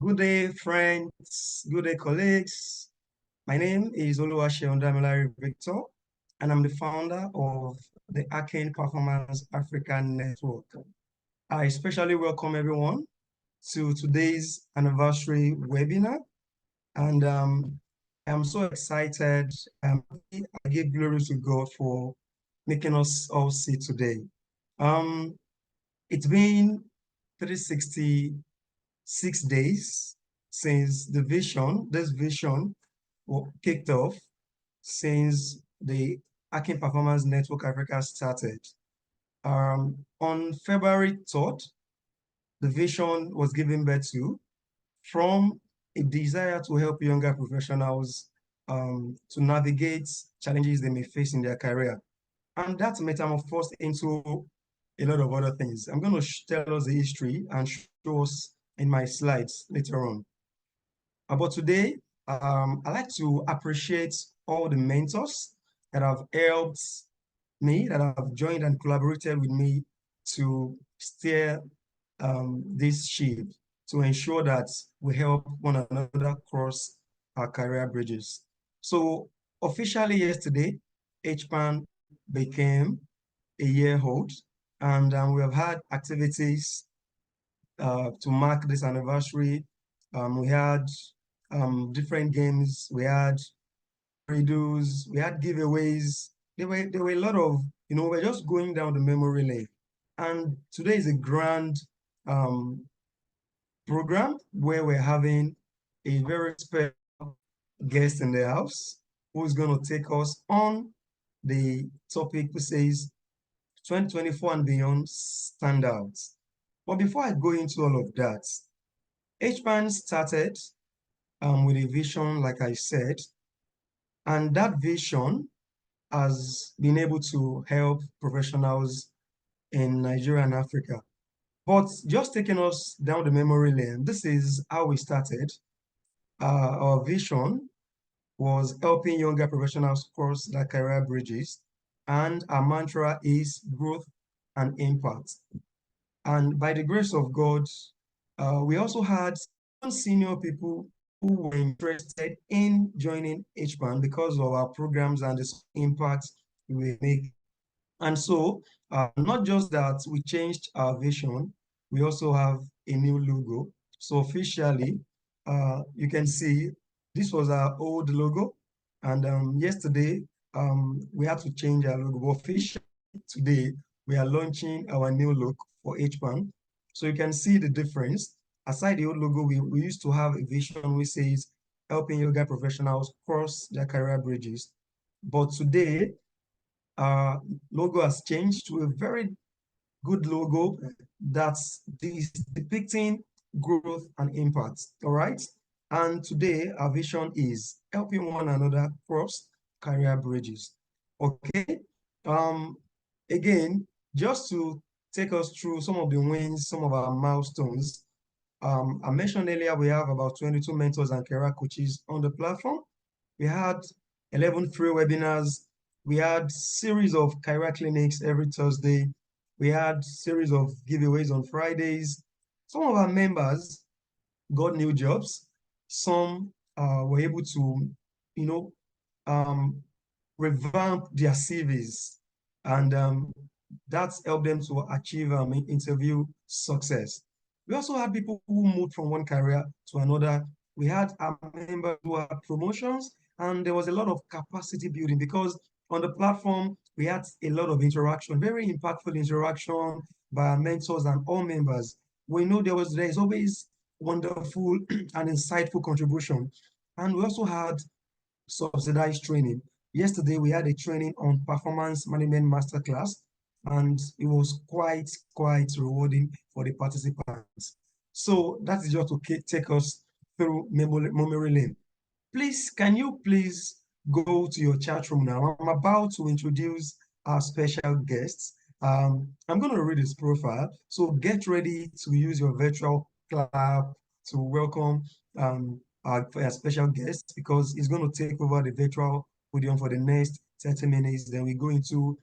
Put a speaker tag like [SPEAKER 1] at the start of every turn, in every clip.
[SPEAKER 1] Good day, friends. Good day, colleagues. My name is Seun Damilare-Victor, and I'm the founder of the Hpan Performance African Network. I especially welcome everyone to today's anniversary webinar, and I'm so excited. I give glory to God for making us all see today. It's been 366 days since this vision kicked off, since the Hacking Performance Network Africa started. On February 3rd, the vision was given birth to from a desire to help younger professionals to navigate challenges they may face in their career. And that metamorphosed into a lot of other things. I'm going to tell us the history and show us in my slides later on. But today, I'd like to appreciate all the mentors that have helped me, that have joined and collaborated with me to steer this ship, to ensure that we help one another cross our career bridges. So officially yesterday, Hpan became a year old, and we have had activities to mark this anniversary. We had different games, we had riddles, we had giveaways. There were a lot of, we're just going down the memory lane. And today is a grand program where we're having a very special guest in the house who is going to take us on the topic which says 2024 and beyond standouts. But before I go into all of that, Hpan started with a vision, like I said, and that vision has been able to help professionals in Nigeria and Africa. But just taking us down the memory lane, this is how we started. Our vision was helping younger professionals cross their career bridges, and our mantra is growth and impact. And by the grace of God, we also had some senior people who were interested in joining Hpan because of our programs and the impact we make. And so, not just that we changed our vision, we also have a new logo. So officially, you can see this was our old logo. And yesterday, we had to change our logo. But officially, today, we are launching our new look for Hpan. So you can see the difference. Aside the old logo, we used to have a vision which says helping yoga professionals cross their career bridges. But today, our logo has changed to a very good logo that's depicting growth and impact. All right. And today, our vision is helping one another cross career bridges. Okay. Again, just to take us through some of the wins, some of our milestones. I mentioned earlier we have about 22 mentors and career coaches on the platform. We had 11 free webinars. We had series of career clinics every Thursday. We had series of giveaways on Fridays. Some of our members got new jobs. Some were able to, revamp their CVs, and that's helped them to achieve interview success. We also had people who moved from one career to another. We had our members who had promotions, and there was a lot of capacity building because on the platform, we had a lot of interaction, very impactful interaction by our mentors and all members. We know there is always wonderful and insightful contribution. And we also had subsidized training. Yesterday, we had a training on performance management masterclass, and it was quite rewarding for the participants. So that is just to take us through memory lane. Please, can you please go to your chat room now? I'm about to introduce our special guests. I'm going to read his profile. So get ready to use your virtual clap to welcome our special guest, because he's going to take over the virtual podium for the next 30 minutes. Then we go into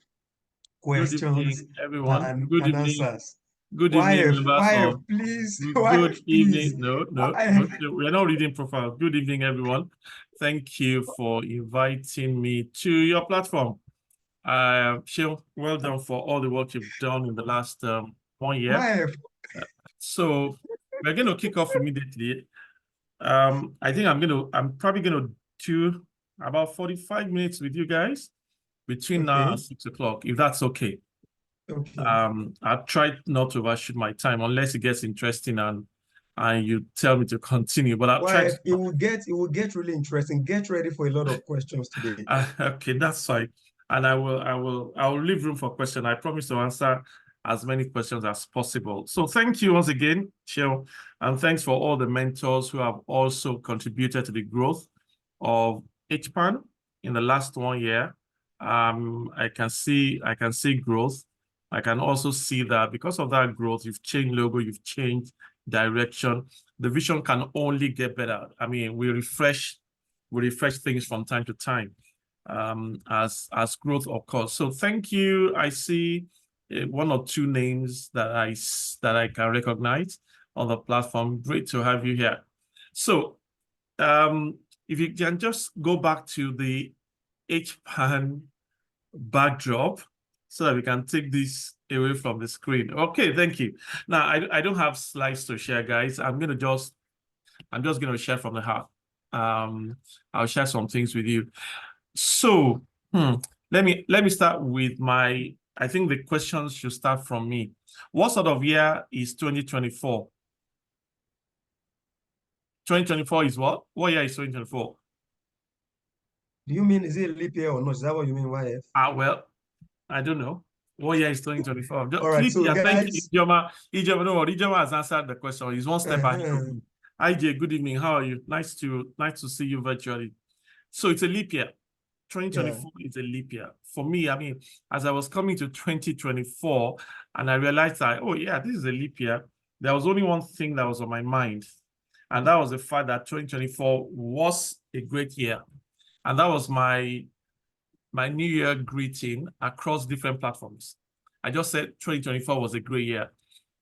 [SPEAKER 1] questions
[SPEAKER 2] everyone.
[SPEAKER 1] and
[SPEAKER 2] Good evening.
[SPEAKER 1] answers.
[SPEAKER 2] Good evening, members
[SPEAKER 1] YF,
[SPEAKER 2] of
[SPEAKER 1] please,
[SPEAKER 2] good
[SPEAKER 1] YF, please.
[SPEAKER 2] evening. No,
[SPEAKER 1] YF.
[SPEAKER 2] we're not reading profiles. Good evening, everyone. Thank you for inviting me to your platform. Seun, well done for all the work you've done in the last 1 year.
[SPEAKER 1] YF.
[SPEAKER 2] So we're going to kick off immediately. I think I'm probably going to do about 45 minutes with you guys between now and 6 o'clock, if that's okay.
[SPEAKER 1] Okay.
[SPEAKER 2] I'll try not to overshoot my time unless it gets interesting and you tell me to continue. But I'll try to.
[SPEAKER 1] It will get really interesting. Get ready for a lot of questions today.
[SPEAKER 2] Okay, that's fine. And I will leave room for questions. I promise to answer as many questions as possible. So thank you once again, Seun, and thanks for all the mentors who have also contributed to the growth of Hpan in the last 1 year. I can see growth. I can also see that because of that growth, you've changed logo, you've changed direction. The vision can only get better. I mean, we refresh things from time to time as growth occurs. So thank you. I see 1 or 2 names that I can recognize on the platform. Great to have you here. So if you can just go back to the Hpan backdrop so that we can take this away from the screen. Okay, thank you. Now I don't have slides to share, guys. I'm just going to share from the heart. I'll share some things with you. So let me start with I think the questions should start from me. What sort of year is 2024? 2024 is what? What year is 2024?
[SPEAKER 1] Do you mean, is it a leap year or not? Is that what you mean, YF?
[SPEAKER 2] Well, I don't know. What year is 2024?
[SPEAKER 1] All right, so
[SPEAKER 2] thank you,
[SPEAKER 1] guys.
[SPEAKER 2] Ijoma. No, Ijoma has answered the question. He's one step ahead of me. IJ, good evening. How are you? Nice to see you virtually. So it's a leap year. 2024 is a leap year. For me, I mean, as I was coming to 2024 and I realized that, oh yeah, this is a leap year, there was only one thing that was on my mind. And that was the fact that 2024 was a great year. And that was my New Year greeting across different platforms. I just said 2024 was a great year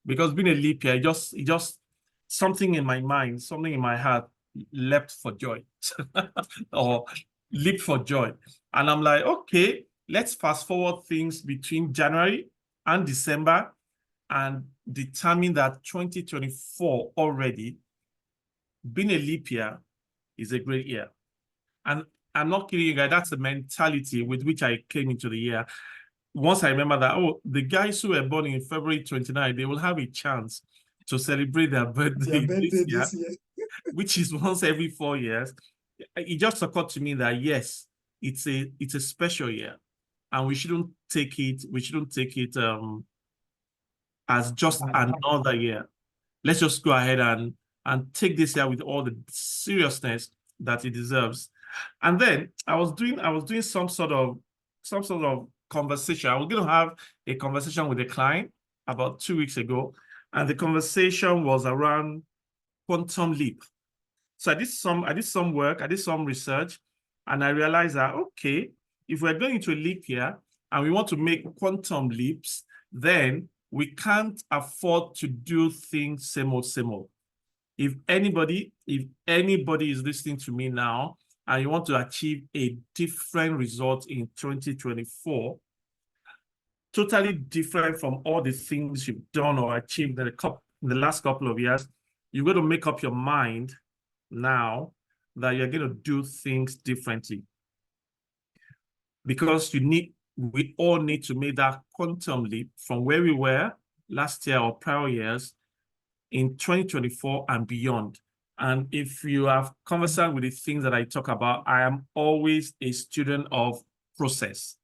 [SPEAKER 2] because being a leap year, it just something in my mind, something in my heart leapt for joy or leaped for joy. And I'm like, okay, let's fast forward things between January and December and determine that 2024 already being a leap year is a great year. And I'm not kidding you guys, that's the mentality with which I came into the year. Once I remember that, oh, the guys who were born in February 29, they will have a chance to celebrate their birthday, this year, which is once every 4 years. It just occurred to me that yes, it's a special year, and we shouldn't take it as just another year. Let's just go ahead and take this year with all the seriousness that it deserves. And then I was doing some sort of conversation. I was going to have a conversation with a client about 2 weeks ago, and the conversation was around quantum leap. So I did some work, I did some research, and I realized that, okay, if we're going to a leap year and we want to make quantum leaps, then we can't afford to do things same old. If anybody is listening to me now and you want to achieve a different result in 2024, totally different from all the things you've done or achieved in the last couple of years, you've got to make up your mind now that you're going to do things differently. Because we all need to make that quantum leap from where we were last year or prior years in 2024 and beyond. And if you have conversation with the things that I talk about, I am always a student of process.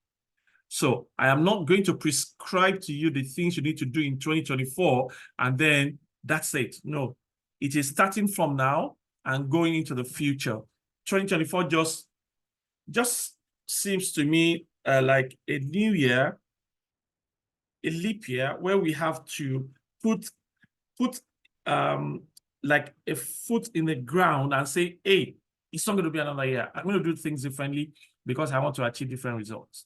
[SPEAKER 2] So I am not going to prescribe to you the things you need to do in 2024 and then that's it. No, it is starting from now and going into the future. 2024 just seems to me like a new year, a leap year, where we have to put like a foot in the ground and say, hey, it's not going to be another year. I'm going to do things differently because I want to achieve different results.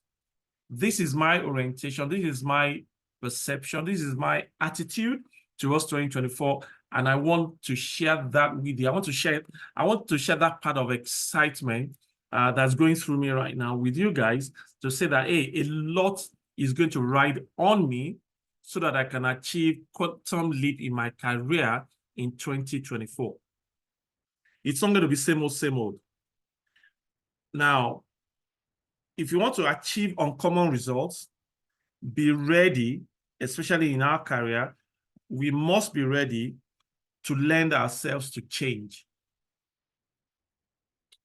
[SPEAKER 2] This is my orientation. This is my perception. This is my attitude towards 2024. And I want to share that with you. I want to share that part of excitement that's going through me right now with you guys, to say that, hey, a lot is going to ride on me so that I can achieve quantum leap in my career in 2024. It's not going to be same old, same old. Now, if you want to achieve uncommon results, be ready, especially in our career, we must be ready to lend ourselves to change.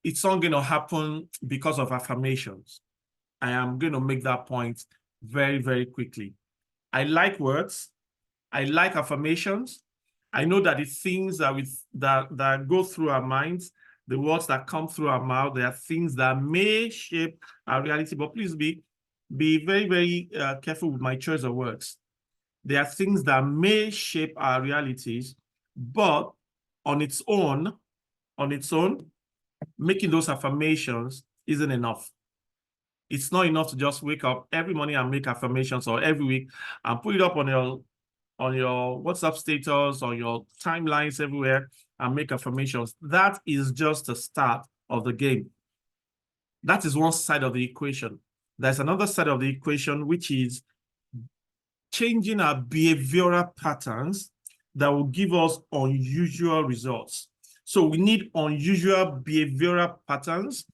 [SPEAKER 2] It's not going to happen because of affirmations. I am going to make that point very, very quickly. I like words. I like affirmations. I know that the things that go through our minds, the words that come through our mouth, they are things that may shape our reality, but please be very, very careful with my choice of words. There are things that may shape our realities, but on its own, making those affirmations isn't enough. It's not enough to just wake up every morning and make affirmations, or every week and put it up on your WhatsApp status, on your timelines everywhere, and make affirmations. That is just the start of the game. That is one side of the equation. There's another side of the equation, which is changing our behavioral patterns that will give us unusual results. So we need unusual behavioral patterns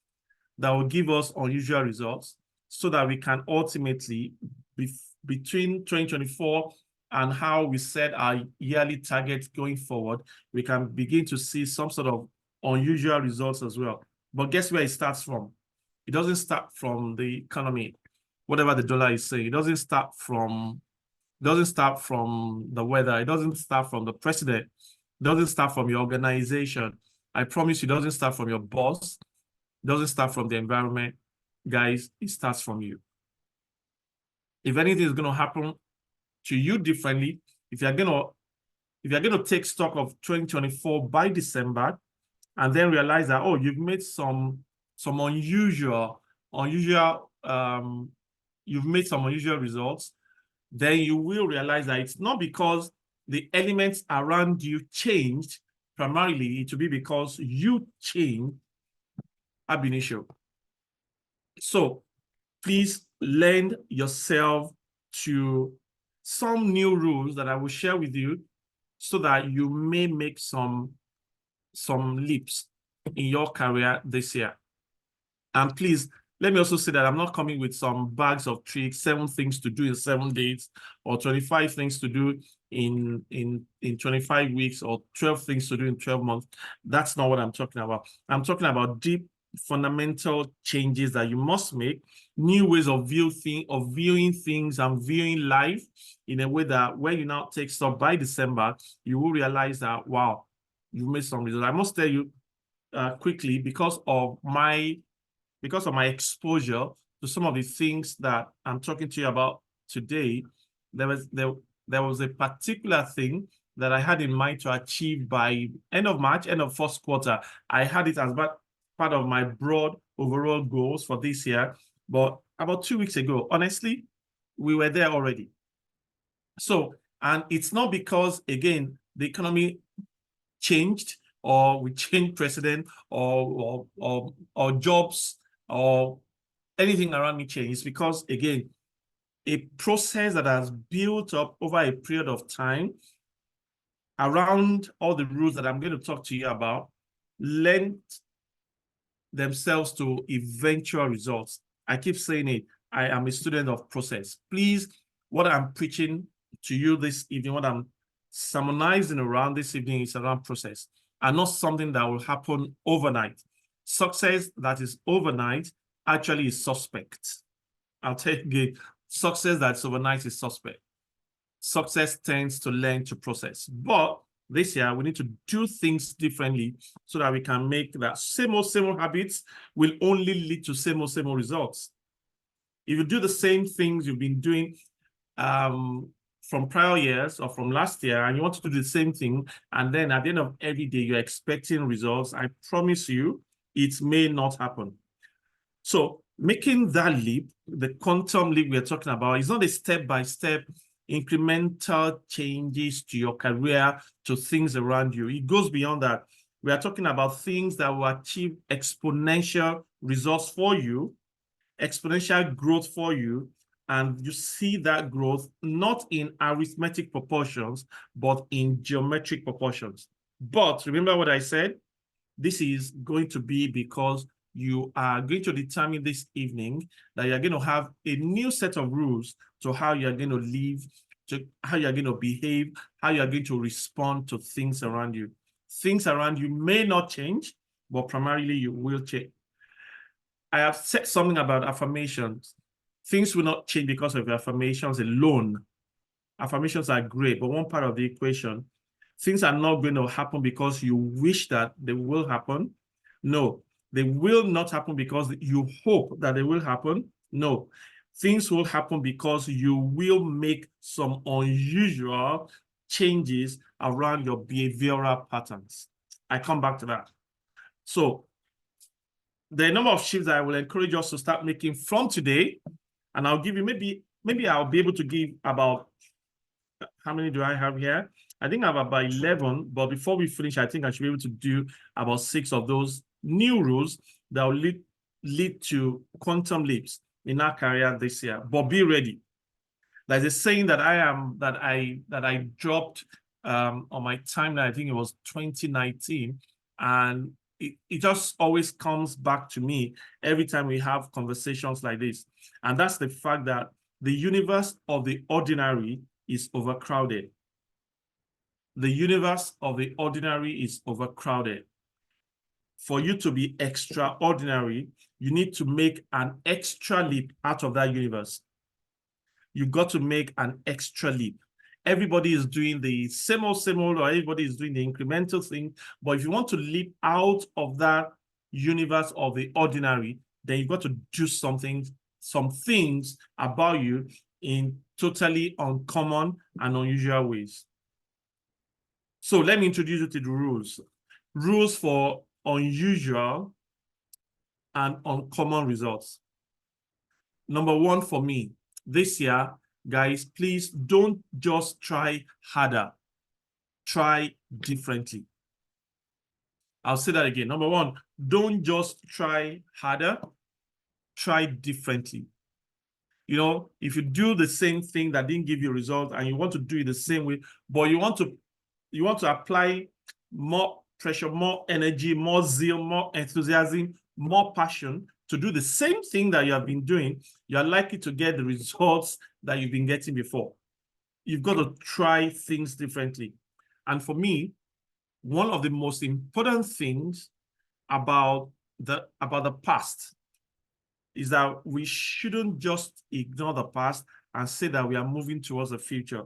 [SPEAKER 2] that will give us unusual results, so that we can ultimately, between 2024 and how we set our yearly targets going forward, we can begin to see some sort of unusual results as well. But guess where it starts from? It doesn't start from the economy, whatever the dollar is saying. It doesn't start from the weather. It doesn't start from the president. It doesn't start from your organization. I promise you, it doesn't start from your boss. It doesn't start from the environment. Guys, it starts from you. If anything is going to happen to you differently, if you're going to take stock of 2024 by December, and then realize that, oh, you've made some unusual results, then you will realize that it's not because the elements around you changed. Primarily, it will be because you changed ab initio. So please lend yourself to some new rules that I will share with you, so that you may make some leaps in your career this year. And please, let me also say that I'm not coming with some bags of tricks, 7 things to do in 7 days, or 25 things to do in 25 weeks, or 12 things to do in 12 months. That's not what I'm talking about. I'm talking about deep, fundamental changes that you must make, new ways of viewing things and viewing life in a way that when you now take stock by December, you will realize that, wow, you've made some results. I must tell you quickly, because of my exposure to some of the things that I'm talking to you about today, there was a particular thing that I had in mind to achieve by end of March, end of first quarter. I had it as part of my broad overall goals for this year. But about 2 weeks ago, honestly, we were there already. So, and it's not because, again, the economy changed, or we changed president, or jobs, or anything around me changed. It's because, again, a process that has built up over a period of time around all the rules that I'm going to talk to you about lent themselves to eventual results. I keep saying it. I am a student of process. Please, what I'm preaching to you this evening, what I'm sermonizing around this evening, is around process, and not something that will happen overnight. Success that is overnight actually is suspect. I'll tell you again, success that's overnight is suspect. Success tends to learn to process. But this year, we need to do things differently, so that we can make that same old habits will only lead to same old results. If you do the same things you've been doing from prior years or from last year, and you want to do the same thing, and then at the end of every day you're expecting results, I promise you, it may not happen. So making that leap, the quantum leap we're talking about, is not a step-by-step incremental changes to your career, to things around you. It goes beyond that. We are talking about things that will achieve exponential results for you, exponential growth for you, and you see that growth not in arithmetic proportions, but in geometric proportions. But remember what I said? This is going to be because you are going to determine this evening that you're going to have a new set of rules to how you're going to live, to how you're going to behave, how you're going to respond to things around you. Things around you may not change, but primarily you will change. I have said something about affirmations. Things will not change because of your affirmations alone. Affirmations are great, but one part of the equation, things are not going to happen because you wish that they will happen. No, they will not happen because you hope that they will happen. No, things will happen because you will make some unusual changes around your behavioral patterns. I come back to that. So the number of shifts that I will encourage us to start making from today, and I'll give you maybe I'll be able to give about, how many do I have here? I think I have about 11, but before we finish, I think I should be able to do about 6 of those new rules that will lead to quantum leaps in our career this year. But be ready. There's a saying that I dropped on my timeline. I think it was 2019, and it just always comes back to me every time we have conversations like this. And that's the fact that the universe of the ordinary is overcrowded. The universe of the ordinary is overcrowded. For you to be extraordinary, you need to make an extra leap out of that universe. You've got to make an extra leap. Everybody is doing the same old, or everybody is doing the incremental thing. But if you want to leap out of that universe of the ordinary, then you've got to do some things about you in totally uncommon and unusual ways. So let me introduce you to the rules. Rules for unusual and uncommon results. Number 1 for me, this year, guys, please don't just try harder. Try differently. I'll say that again. Number 1, don't just try harder. Try differently. You know, if you do the same thing that didn't give you a result and you want to do it the same way, but you want to apply more pressure, more energy, more zeal, more enthusiasm, more passion to do the same thing that you have been doing, you're likely to get the results that you've been getting before. You've got to try things differently. And for me, one of the most important things about the past is that we shouldn't just ignore the past and say that we are moving towards the future.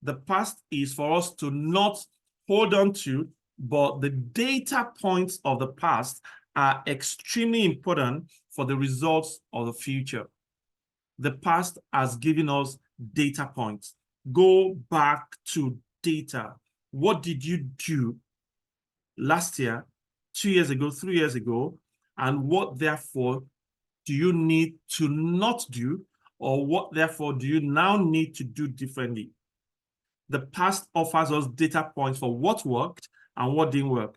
[SPEAKER 2] The past is for us to not hold on to, but the data points of the past are extremely important for the results of the future. The past has given us data points. Go back to data. What did you do last year, 2 years ago, 3 years ago, and what therefore do you need to not do, or what therefore do you now need to do differently? The past offers us data points for what worked and what didn't work.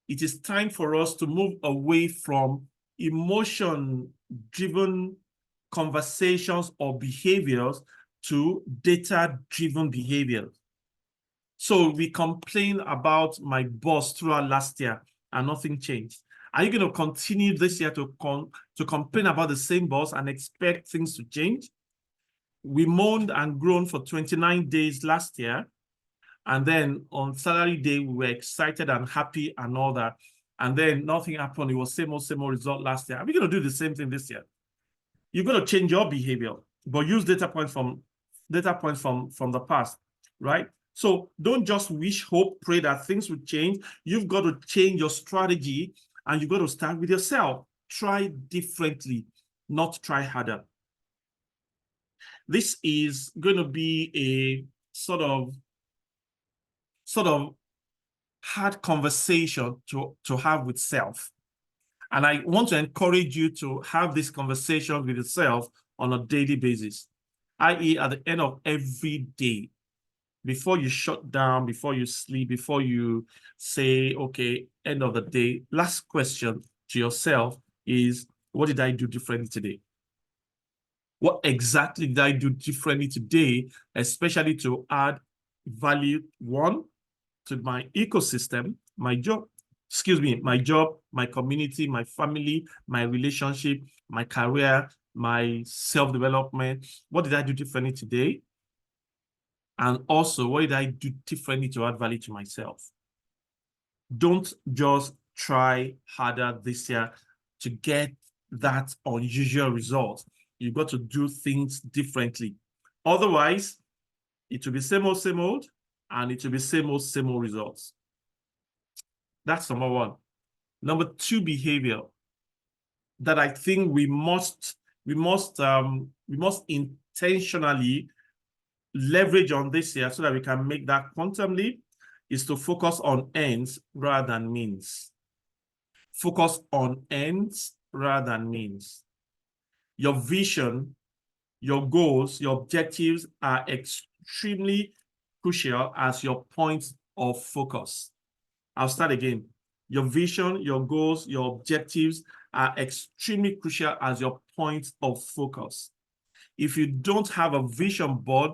[SPEAKER 2] It is time for us to move away from emotion-driven conversations or behaviors to data-driven behaviors. So we complain about my boss throughout last year and nothing changed. Are you going to continue this year to complain about the same boss and expect things to change? We moaned and groaned for 29 days last year. And then on salary day, we were excited and happy and all that. And then nothing happened. It was same old result last year. Are we going to do the same thing this year? You're going to change your behavior, but use data points from the past, right? So don't just wish, hope, pray that things will change. You've got to change your strategy, and you've got to start with yourself. Try differently, not try harder. This is going to be a sort of hard conversation to have with self. And I want to encourage you to have this conversation with yourself on a daily basis. i.e. at the end of every day, before you shut down, before you sleep, before you say, okay, end of the day, last question to yourself is, what did I do differently today? What exactly did I do differently today, especially to add value, one, to my ecosystem, my job, my community, my family, my relationship, my career, my self-development. What did I do differently today? And also, what did I do differently to add value to myself? Don't just try harder this year to get that unusual result. You've got to do things differently. Otherwise, it will be same old, and it will be same old results. That's number one. Number two behavior that I think we must intentionally leverage on this year so that we can make that quantum leap is to focus on ends rather than means. Focus on ends rather than means. Your vision, your goals, your objectives are extremely crucial as your points of focus. I'll start again. Your vision, your goals, your objectives are extremely crucial as your points of focus. If you don't have a vision board,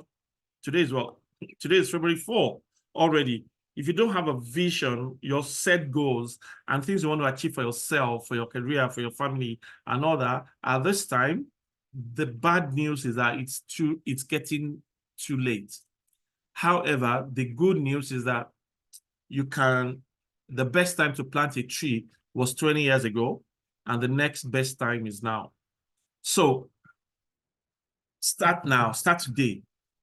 [SPEAKER 2] today is what? Today is February 4 already. If you don't have a vision, your set goals and things you want to achieve for yourself, for your career, for your family, and all that, at this time, the bad news is that it's getting too late. However, the good news is that the best time to plant a tree was 20 years ago, and the next best time is now. So start now, start today.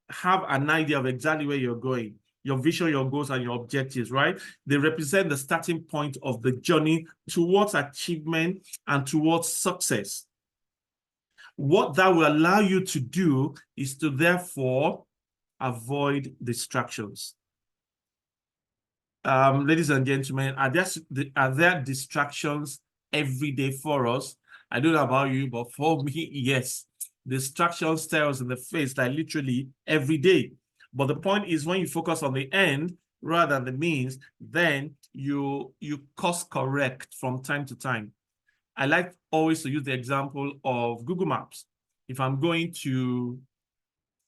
[SPEAKER 2] Have an idea of exactly where you're going, your vision, your goals, and your objectives, right? They represent the starting point of the journey towards achievement and towards success. What that will allow you to do is to therefore avoid distractions. Ladies and gentlemen, are there distractions every day for us? I don't know about you, but for me, yes. Distractions stare us in the face, like literally every day. But the point is, when you focus on the end rather than the means, then you course correct from time to time. I like always to use the example of Google Maps. If I'm going to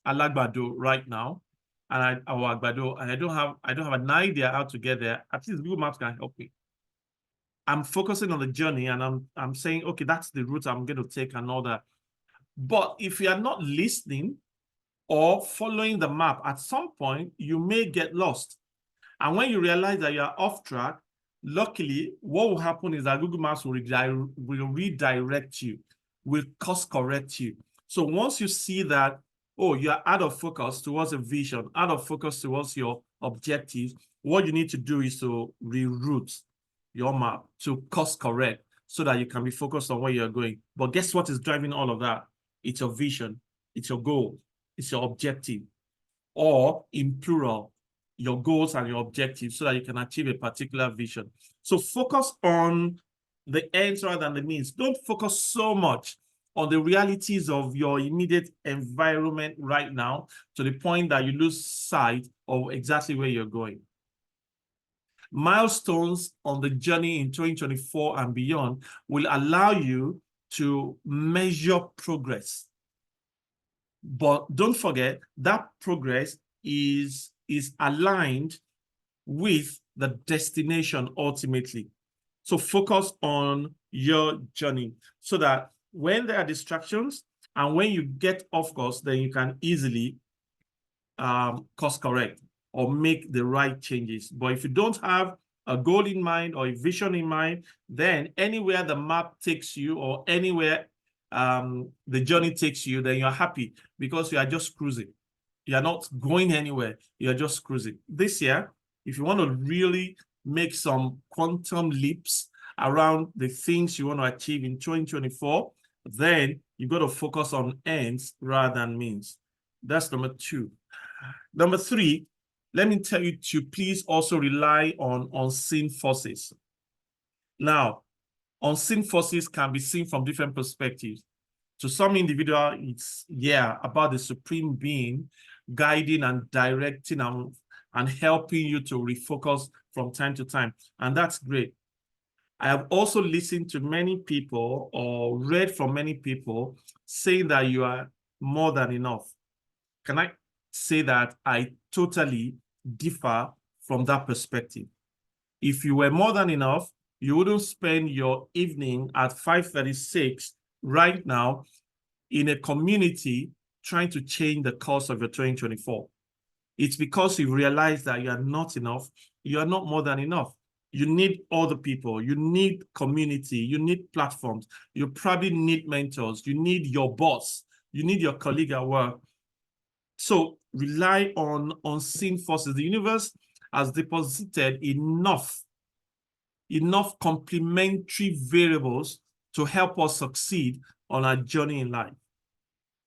[SPEAKER 2] Alagbado right now, and I don't have an idea how to get there, at least Google Maps can help me. I'm focusing on the journey, and I'm saying, okay, that's the route I'm going to take and all that. But if you are not listening or following the map, at some point, you may get lost. And when you realize that you're off track, luckily, what will happen is that Google Maps will redirect you, will course correct you. So once you see that, oh, you're out of focus towards a vision, out of focus towards your objectives, what you need to do is to reroute your map to course correct so that you can be focused on where you're going. But guess what is driving all of that? It's your vision, it's your goal, it's your objective, or in plural, your goals and your objectives so that you can achieve a particular vision. So focus on the ends rather than the means. Don't focus so much on the realities of your immediate environment right now to the point that you lose sight of exactly where you're going. Milestones on the journey in 2024 and beyond will allow you to measure progress. But don't forget that progress is aligned with the destination ultimately. So focus on your journey so that when there are distractions and when you get off course, then you can easily course correct or make the right changes. But if you don't have a goal in mind or a vision in mind, then anywhere the map takes you or anywhere the journey takes you, then you're happy because you are just cruising. You're not going anywhere. You're just cruising. This year, if you want to really make some quantum leaps around the things you want to achieve in 2024, then you got to focus on ends rather than means. That's number two. Number three, let me tell you to please also rely on unseen forces. Now, unseen forces can be seen from different perspectives. To some individual, it's, yeah, about the supreme being guiding and directing and helping you to refocus from time to time. And that's great. I have also listened to many people or read from many people saying that you are more than enough. Can I say that I totally differ from that perspective? If you were more than enough, you wouldn't spend your evening at 5:36 right now in a community trying to change the course of your 2024. It's because you realize that you are not enough. You are not more than enough. You need other people. You need community. You need platforms. You probably need mentors. You need your boss. You need your colleague at work. So rely on unseen forces. The universe has deposited enough complementary variables to help us succeed on our journey in life.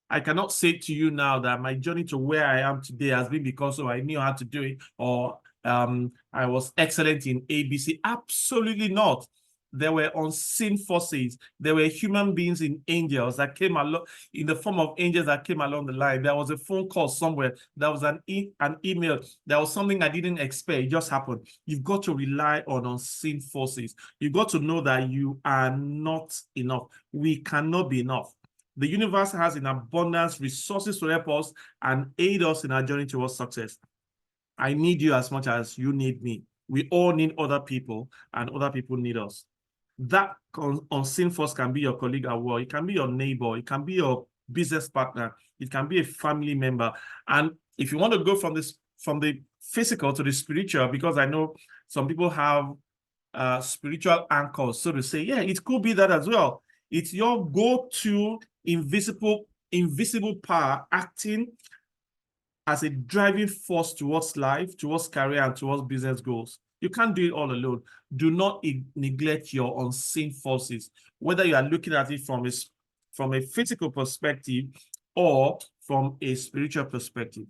[SPEAKER 2] I cannot say to you now that my journey to where I am today has been because I knew how to do it, or I was excellent in ABC. Absolutely not. There were unseen forces. There were human beings in angels that came along, in the form of angels that came along the line. There was a phone call somewhere. There was an email. There was something I didn't expect. It just happened. You've got to rely on unseen forces. You've got to know that you are not enough. We cannot be enough. The universe has in abundance resources to help us and aid us in our journey towards success. I need you as much as you need me. We all need other people, and other people need us. That unseen force can be your colleague at work. It can be your neighbor. It can be your business partner. It can be a family member. And if you want to go from the physical to the spiritual, because I know some people have spiritual anchors, so to say, yeah, it could be that as well. It's your go-to invisible power acting as a driving force towards life, towards career, and towards business goals. You can't do it all alone. Do not neglect your unseen forces, whether you are looking at it from a physical perspective or from a spiritual perspective.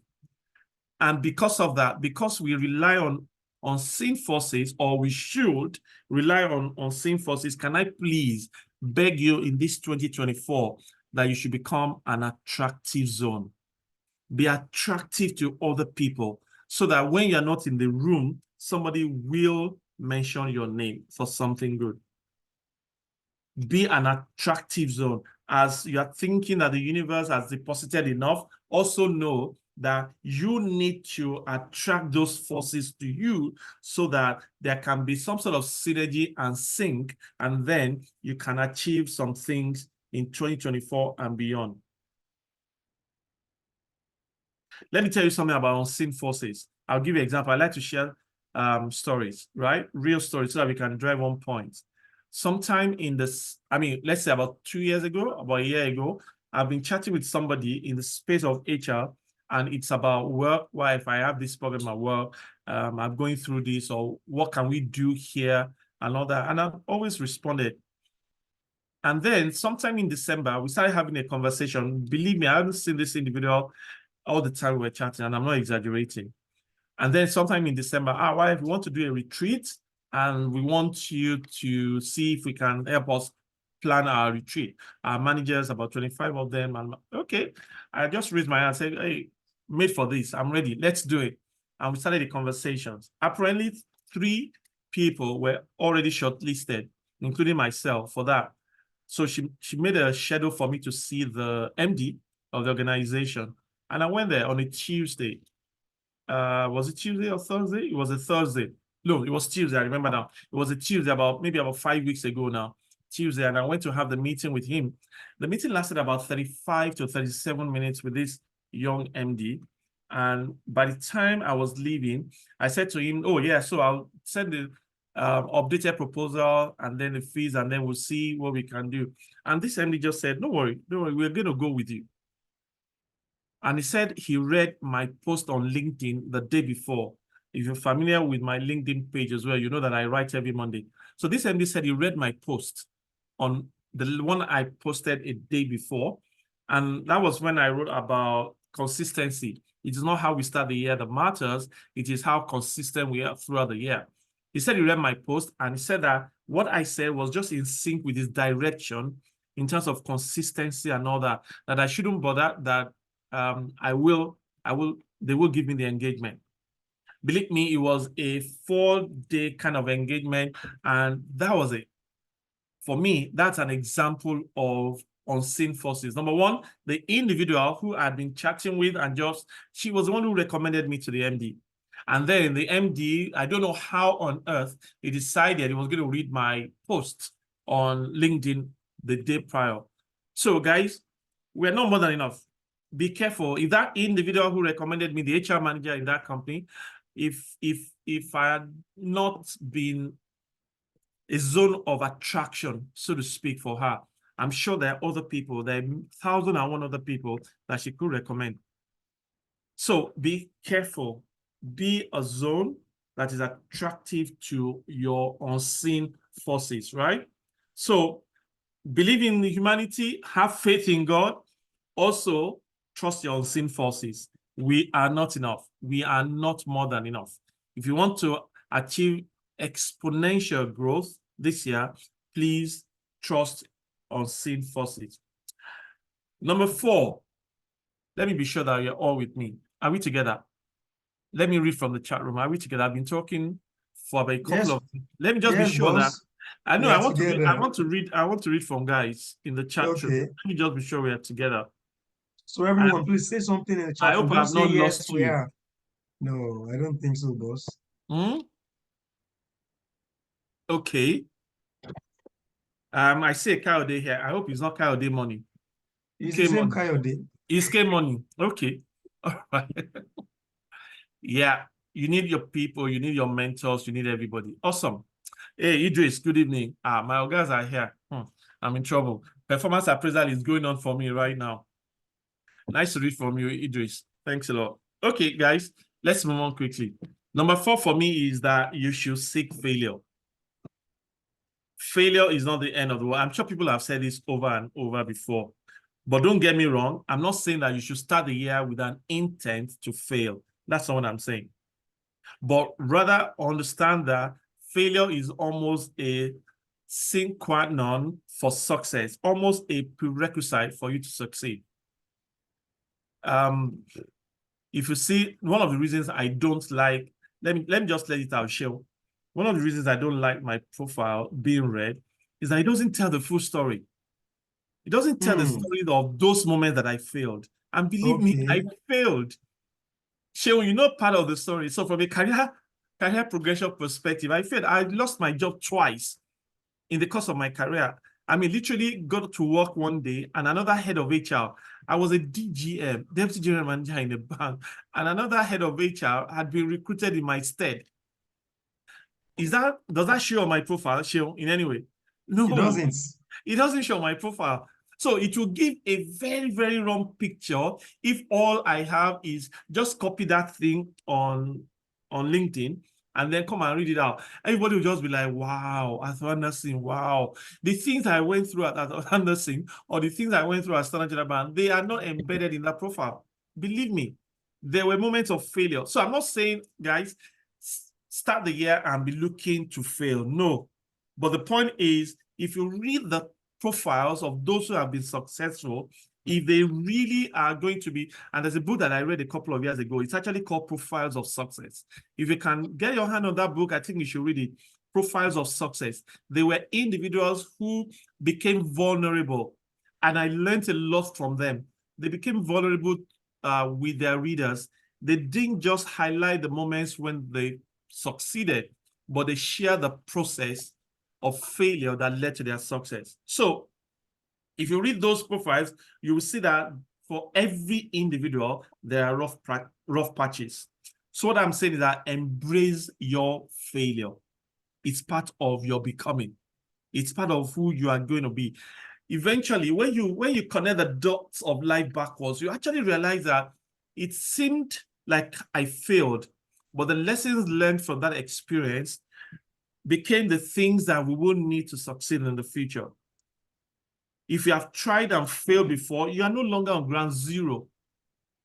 [SPEAKER 2] And because of that, because we rely on unseen forces, or we should rely on unseen forces, can I please beg you in this 2024 that you should become an attractive zone? Be attractive to other people so that when you're not in the room, somebody will mention your name for something good. Be an attractive zone. As you are thinking that the universe has deposited enough, also know that you need to attract those forces to you so that there can be some sort of synergy and sync, and then you can achieve some things in 2024 and beyond. Let me tell you something about unseen forces. I'll give you an example. I like to share stories, right? Real stories, so that we can drive on point. Sometime in this, let's say about 2 years ago, about a year ago, I've been chatting with somebody in the space of HR, and it's about work. Why, if I have this problem at work, I'm going through this, or what can we do here, and all that. And I've always responded. And then sometime in December, we started having a conversation. Believe me, I haven't seen this individual all the time we were chatting, and I'm not exaggerating. And then sometime in December, wife, we want to do a retreat, and we want you to see if we can help us plan our retreat. Our managers, about 25 of them, and okay. I just raised my hand and said, hey, made for this, I'm ready, let's do it. And we started the conversations. Apparently, 3 people were already shortlisted, including myself, for that. So she made a schedule for me to see the MD of the organization. And I went there on a Tuesday. Was it Tuesday or Thursday? It was a Thursday. No, it was Tuesday. I remember now. It was a Tuesday, maybe about 5 weeks ago now. Tuesday, and I went to have the meeting with him. The meeting lasted about 35 to 37 minutes with this young MD. And by the time I was leaving, I said to him, oh yeah, so I'll send the updated proposal and then the fees, and then we'll see what we can do. And this MD just said, don't worry, we're going to go with you. And he said he read my post on LinkedIn the day before. If you're familiar with my LinkedIn page as well, you know that I write every Monday. So this MD said he read my post on the one I posted a day before. And that was when I wrote about consistency. It is not how we start the year that matters. It is how consistent we are throughout the year. He said he read my post, and he said that what I said was just in sync with his direction in terms of consistency and all that, that I shouldn't bother, that they will give me the engagement. Believe me, it was a 4-day kind of engagement, and that was it. For me, that's an example of unseen forces. Number one, the individual who I'd been chatting with, and she was the one who recommended me to the MD. And then the MD, I don't know how on earth he decided he was going to read my post on LinkedIn the day prior. So guys, we're not more than enough. Be careful. If that individual who recommended me, the HR manager in that company, if I had not been a zone of attraction, so to speak, for her, I'm sure there are other people, there are 1,001 other people that she could recommend. So be careful. Be a zone that is attractive to your unseen forces, right? So believe in humanity, have faith in God. Also, trust your unseen forces. We are not enough. We are not more than enough. If you want to achieve exponential growth this year, please trust unseen forces. Number 4, let me be sure that you're all with me. Are we together? Let me read from the chat room. Are we together? I've been talking for about a couple of. Let me just be sure that I know. I want to read from guys in the chat room. Let me just be sure we are together.
[SPEAKER 1] So everyone, please say something in the chat room.
[SPEAKER 2] I hope I've not lost you.
[SPEAKER 1] Are. No, I don't think so, boss.
[SPEAKER 2] Okay. I say Kayode here. I hope it's not Kayode money.
[SPEAKER 1] It's the same Kayode.
[SPEAKER 2] It's K money. Okay. All right. Yeah. You need your people. You need your mentors. You need everybody. Awesome. Hey, Idris, good evening. My guys are here. I'm in trouble. Performance appraisal is going on for me right now. Nice to read from you, Idris. Thanks a lot. Okay, guys, let's move on quickly. Number 4 for me is that you should seek failure. Failure is not the end of the world. I'm sure people have said this over and over before. But don't get me wrong. I'm not saying that you should start the year with an intent to fail. That's not what I'm saying. But rather understand that failure is almost a sine qua non for success, almost a prerequisite for you to succeed. If you see, one of the reasons I don't like, let me just let it out, Shell. One of the reasons I don't like my profile being read is that it doesn't tell the full story. It doesn't tell the story of those moments that I failed. And believe me, I failed. Shell, you know part of the story. So from a career progression perspective, I failed. I lost my job twice in the course of my career. I mean, literally got to work one day and another head of HR. I was a DGM, Deputy General Manager in a bank, and another head of HR had been recruited in my stead. Does that show on my profile, show in any way? No.
[SPEAKER 1] It doesn't.
[SPEAKER 2] It doesn't show my profile. So it will give a very, very wrong picture if all I have is just copy that thing on LinkedIn and then come and read it out. Everybody will just be like, wow, Arthur Anderson, wow. The things I went through at Arthur Anderson or the things I went through at Standard General Bank, they are not embedded in that profile. Believe me, there were moments of failure. So I'm not saying, guys, start the year and be looking to fail. No. But the point is, if you read the profiles of those who have been successful, if they really are going to be, and there's a book that I read a couple of years ago, it's actually called Profiles of Success. If you can get your hand on that book, I think you should read it. Profiles of Success. They were individuals who became vulnerable, and I learned a lot from them. They became vulnerable with their readers. They didn't just highlight the moments when they succeeded, but they share the process of failure that led to their success. So if you read those profiles, you will see that for every individual, there are rough patches. So what I'm saying is that embrace your failure. It's part of your becoming. It's part of who you are going to be. Eventually, when you connect the dots of life backwards, you actually realize that it seemed like I failed, but the lessons learned from that experience became the things that we will need to succeed in the future. If you have tried and failed before, you are no longer on ground zero.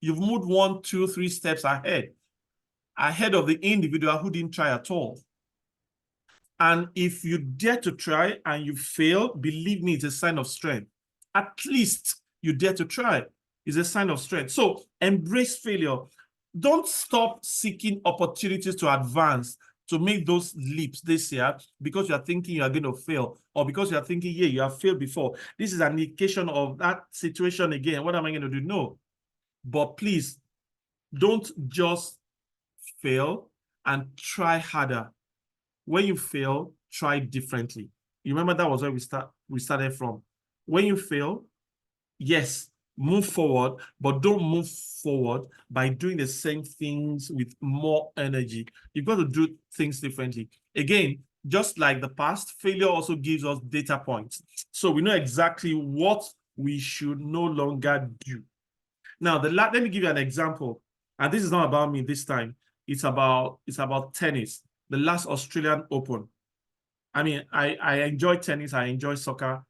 [SPEAKER 2] You've moved 1, 2, 3 steps ahead of the individual who didn't try at all. And if you dare to try and you fail, believe me, it's a sign of strength. at least you dare to try. It's a sign of strength. So embrace failure. Don't stop seeking opportunities to advance, to make those leaps this year because you are thinking you are going to fail, or because you are thinking, yeah, you have failed before. This is an indication of that situation again. What am I going to do? No. But please, don't just fail and try harder. When you fail, try differently. You remember that was where we started from. When you fail, yes, move forward, but don't move forward by doing the same things with more energy. You've got to do things differently. Again, just like the past, failure also gives us data points. So we know exactly what we should no longer do. Now, let me give you an example. And this is not about me this time. It's about tennis, the last Australian Open. I mean, I enjoy tennis. I enjoy soccer.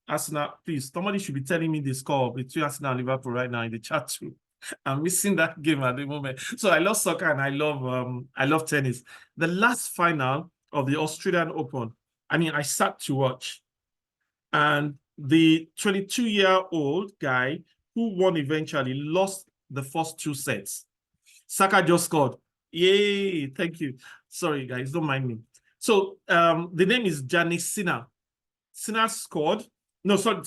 [SPEAKER 2] Arsenal, please, somebody should be telling me the score between Arsenal and Liverpool right now in the chat too. I'm missing that game at the moment. So I love soccer and I love tennis. The last final of the Australian Open, I mean, I sat to watch. And the 22-year-old guy who won eventually lost the first 2 sets. Saka just scored. Yay, thank you. Sorry, guys, don't mind me. So the name is Jannik Sinner. Sinner scored. No, sorry,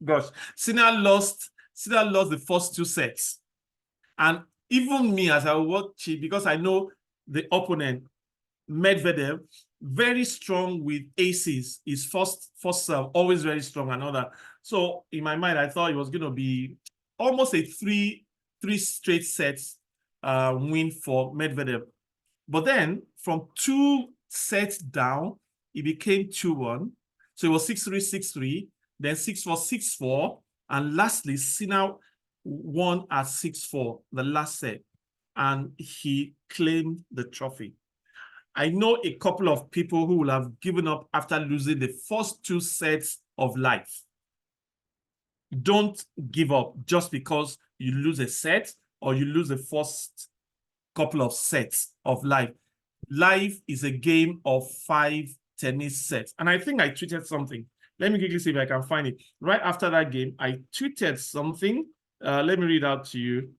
[SPEAKER 2] gosh. Sinner lost the first 2 sets. And even me, as I watch it, because I know the opponent, Medvedev, very strong with aces, his first serve, always very strong and all that. So in my mind, I thought it was going to be almost a three straight sets win for Medvedev. But then from 2 sets down, it became 2-1. So it was 6-3, 6-3, then 6-4, 6-4, and lastly, Sinner won at 6-4, the last set, and he claimed the trophy. I know a couple of people who will have given up after losing the first 2 sets of life. Don't give up just because you lose a set or you lose the first couple of sets of life. Life is a game of 5 tennis sets. And I think I tweeted something. Let me quickly see if I can find it. Right after that game, I tweeted something. Let me read out to you.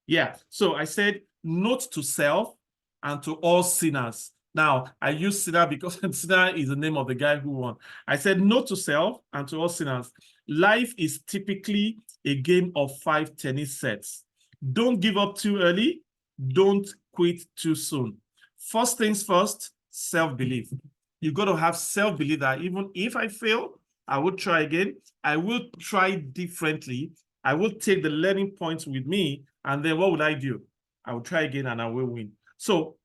[SPEAKER 2] Yeah, so I said, note to self and to all sinners. Now, I use sinner because sinner is the name of the guy who won. I said, note to self and to all sinners. Life is typically a game of 5 tennis sets. Don't give up too early. Don't quit too soon. First things first, self-belief. You got to have self-belief that even if I fail, I will try again. I will try differently. I will take the learning points with me. And then what would I do? I will try again and I will win. So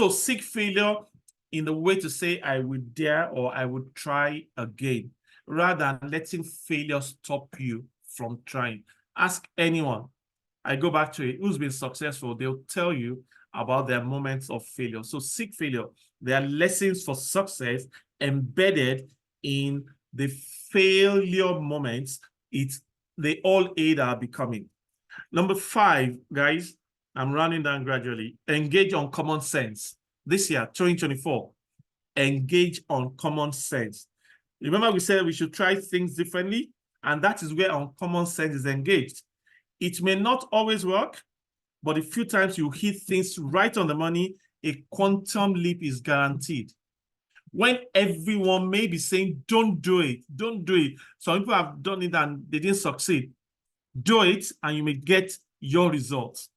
[SPEAKER 2] seek failure in the way to say I would dare or I would try again, rather than letting failure stop you from trying. Ask anyone. I go back to it, who's been successful, they'll tell you about their moments of failure. So seek failure. There are lessons for success embedded in the failure moments. They all aid our becoming. Number 5, guys, I'm running down gradually. Engage on common sense. This year, 2024, engage on common sense. Remember we said we should try things differently, and that is where common sense is engaged. It may not always work, but a few times you hit things right on the money, a quantum leap is guaranteed. When everyone may be saying, don't do it, don't do it. Some people have done it and they didn't succeed. Do it and you may get your results.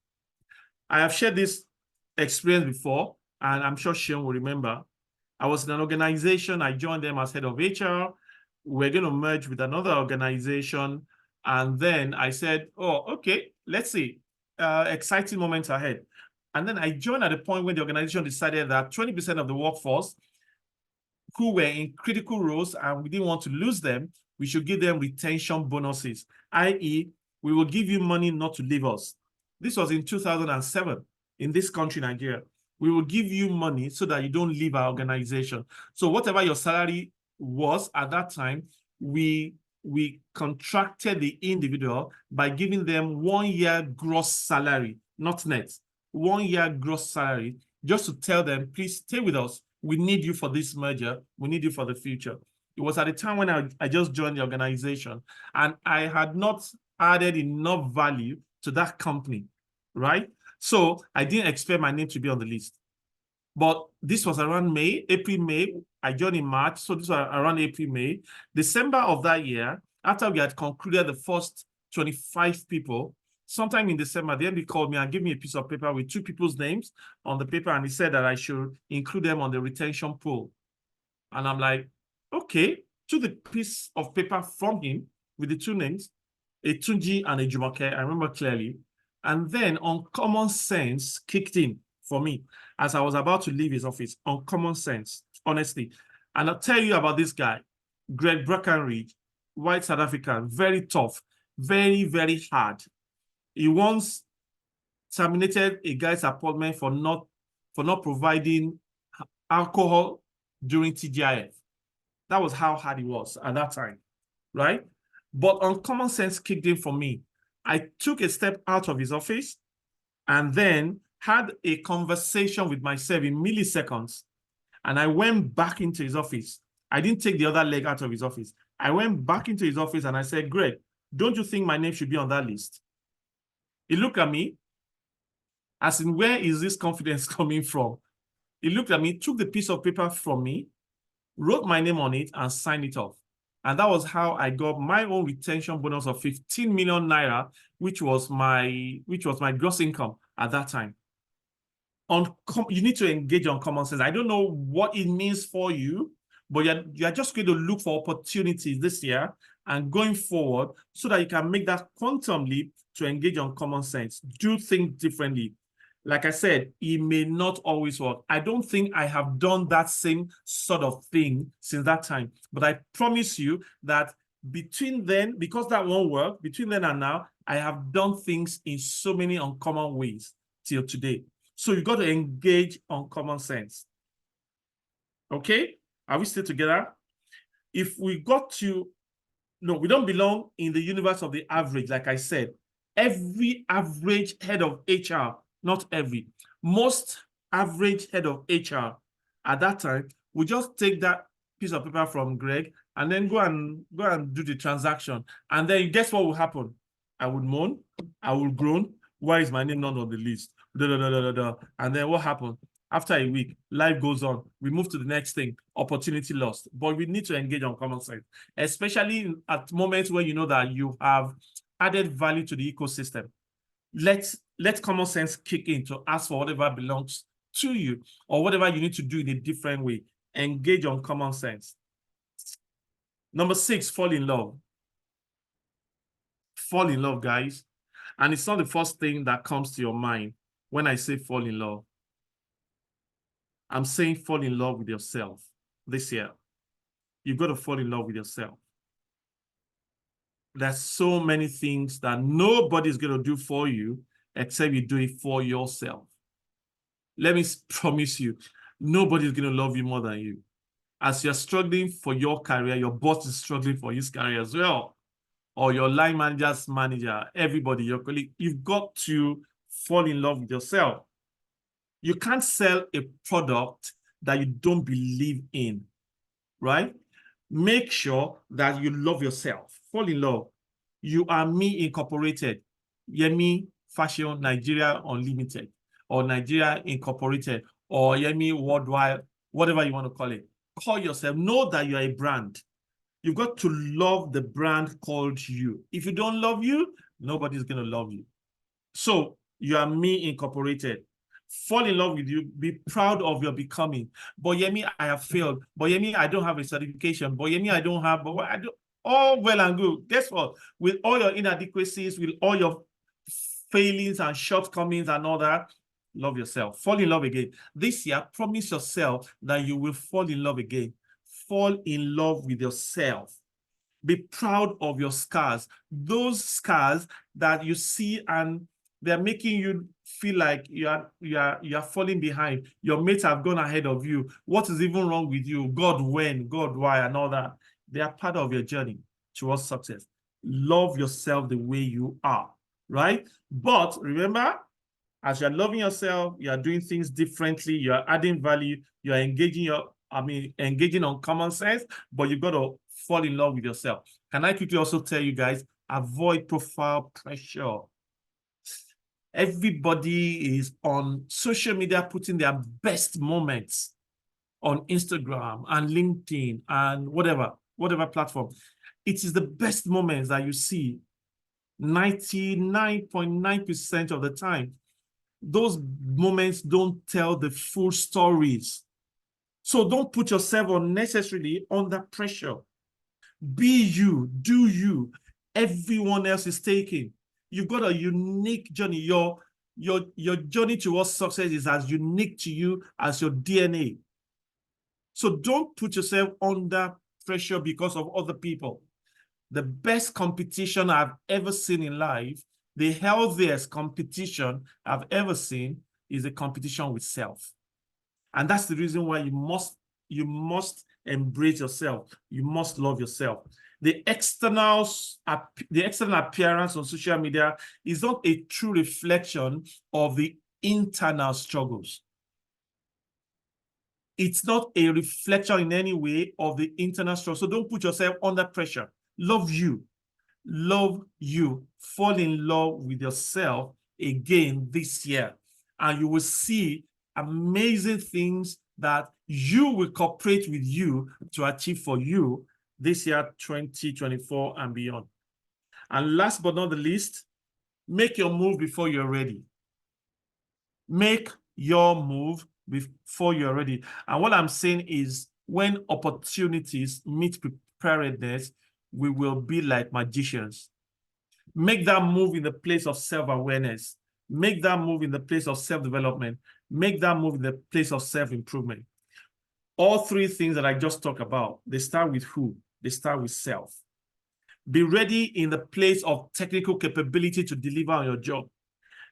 [SPEAKER 2] I have shared this experience before, and I'm sure Seun will remember. I was in an organization. I joined them as head of HR. We're going to merge with another organization. And then I said, oh, okay, let's see. Exciting moments ahead. And then I joined at the point when the organization decided that 20% of the workforce who were in critical roles and we didn't want to lose them, we should give them retention bonuses, i.e., we will give you money not to leave us. This was in 2007 in this country, Nigeria. We will give you money so that you don't leave our organization. So whatever your salary was at that time, we contracted the individual by giving them 1 year gross salary, not net, 1 year gross salary, just to tell them, please stay with us. We need you for this merger. We need you for the future. It was at the time when I just joined the organization, and I had not added enough value to that company, right? So I didn't expect my name to be on the list. But this was around May, April, May. I joined in March, so this was around April, May. December of that year, after we had concluded the first 25 people, sometime in December, the MD called me and gave me a piece of paper with 2 people's names on the paper, and he said that I should include them on the retention pool. And I'm like, okay. Took the piece of paper from him with the 2 names, a Tunji and a Jumoke, I remember clearly. And then uncommon sense kicked in for me as I was about to leave his office. Uncommon sense, honestly. And I'll tell you about this guy, Greg Breckenridge, white South African, very tough, very, very hard. He once terminated a guy's appointment for not providing alcohol during TGIF. That was how hard he was at that time, right? But uncommon sense kicked in for me. I took a step out of his office and then had a conversation with myself in milliseconds. And I went back into his office. I didn't take the other leg out of his office. I went back into his office and I said, Greg, don't you think my name should be on that list? He looked at me, as in, where is this confidence coming from? He looked at me, took the piece of paper from me, wrote my name on it, and signed it off. And that was how I got my own retention bonus of 15 million naira, which was my gross income at that time. You need to engage on common sense. I don't know what it means for you, but you're just going to look for opportunities this year and going forward so that you can make that quantum leap to engage on common sense. Do things differently. Like I said, it may not always work. I don't think I have done that same sort of thing since that time. But I promise you that between then, because that won't work, between then and now, I have done things in so many uncommon ways till today. So you got to engage on common sense. Okay? Are we still together? If we got to, no, we don't belong in the universe of the average, like I said. Every average head of HR, not every, most average head of HR at that time, we just take that piece of paper from Greg and then go and do the transaction. And then guess what will happen? I would moan, I will groan. Why is my name not on the list? And then what happened? After a week, life goes on. We move to the next thing, opportunity lost. But we need to engage on common sense, especially at moments where you know that you have added value to the ecosystem. Let common sense kick in to ask for whatever belongs to you or whatever you need to do in a different way. Engage on common sense. Number 6, fall in love. Fall in love, guys. And it's not the first thing that comes to your mind when I say fall in love. I'm saying fall in love with yourself this year. You've got to fall in love with yourself. There's so many things that nobody's going to do for you except you do it for yourself. Let me promise you, nobody's going to love you more than you. As you're struggling for your career, your boss is struggling for his career as well. Or your line manager's manager, everybody, your colleague, you've got to fall in love with yourself. You can't sell a product that you don't believe in, right? Make sure that you love yourself. Fall in love. You are me incorporated. Yemi Fashion Nigeria Unlimited or Nigeria Incorporated or Yemi Worldwide, whatever you want to call it. Call yourself. Know that you are a brand. You've got to love the brand called you. If you don't love you, nobody's going to love you. So you are me incorporated. Fall in love with you. Be proud of your becoming. But Yemi, I have failed. But Yemi, I don't have a certification. But Yemi, I don't have. But I do. All well and good. Guess what? With all your inadequacies, with all your failings and shortcomings and all that, love yourself. Fall in love again. This year, promise yourself that you will fall in love again. Fall in love with yourself. Be proud of your scars. Those scars that you see and they're making you feel like you are falling behind. Your mates have gone ahead of you. What is even wrong with you? God when, God why, and all that. They are part of your journey towards success. Love yourself the way you are, right? But remember, as you're loving yourself, you're doing things differently, you're adding value, you're engaging engaging on common sense, but you've got to fall in love with yourself. Can I quickly also tell you guys, avoid profile pressure. Everybody is on social media putting their best moments on Instagram and LinkedIn and whatever platform. It is the best moments that you see 99.9% of the time. Those moments don't tell the full stories. So don't put yourself unnecessarily under pressure. Be you, do you. Everyone else is taking. You've got a unique journey. Your journey towards success is as unique to you as your DNA. So don't put yourself under pressure because of other people. The best competition I've ever seen in life, the healthiest competition I've ever seen, is a competition with self. And that's the reason why you must embrace yourself. You must love yourself. The external appearance on social media is not a true reflection of the internal struggles. It's not a reflection in any way of the internal struggle. So don't put yourself under pressure. Love you. Love you. Fall in love with yourself again this year. And you will see amazing things that you will cooperate with you to achieve for you this year, 2024 and beyond. And last but not the least, make your move before you're ready. Make your move before you're ready. And what I'm saying is, when opportunities meet preparedness, we will be like magicians. Make that move in the place of self-awareness. Make that move in the place of self-development. Make that move in the place of self-improvement. All three things that I just talked about, they start with who? They start with self. Be ready in the place of technical capability to deliver on your job.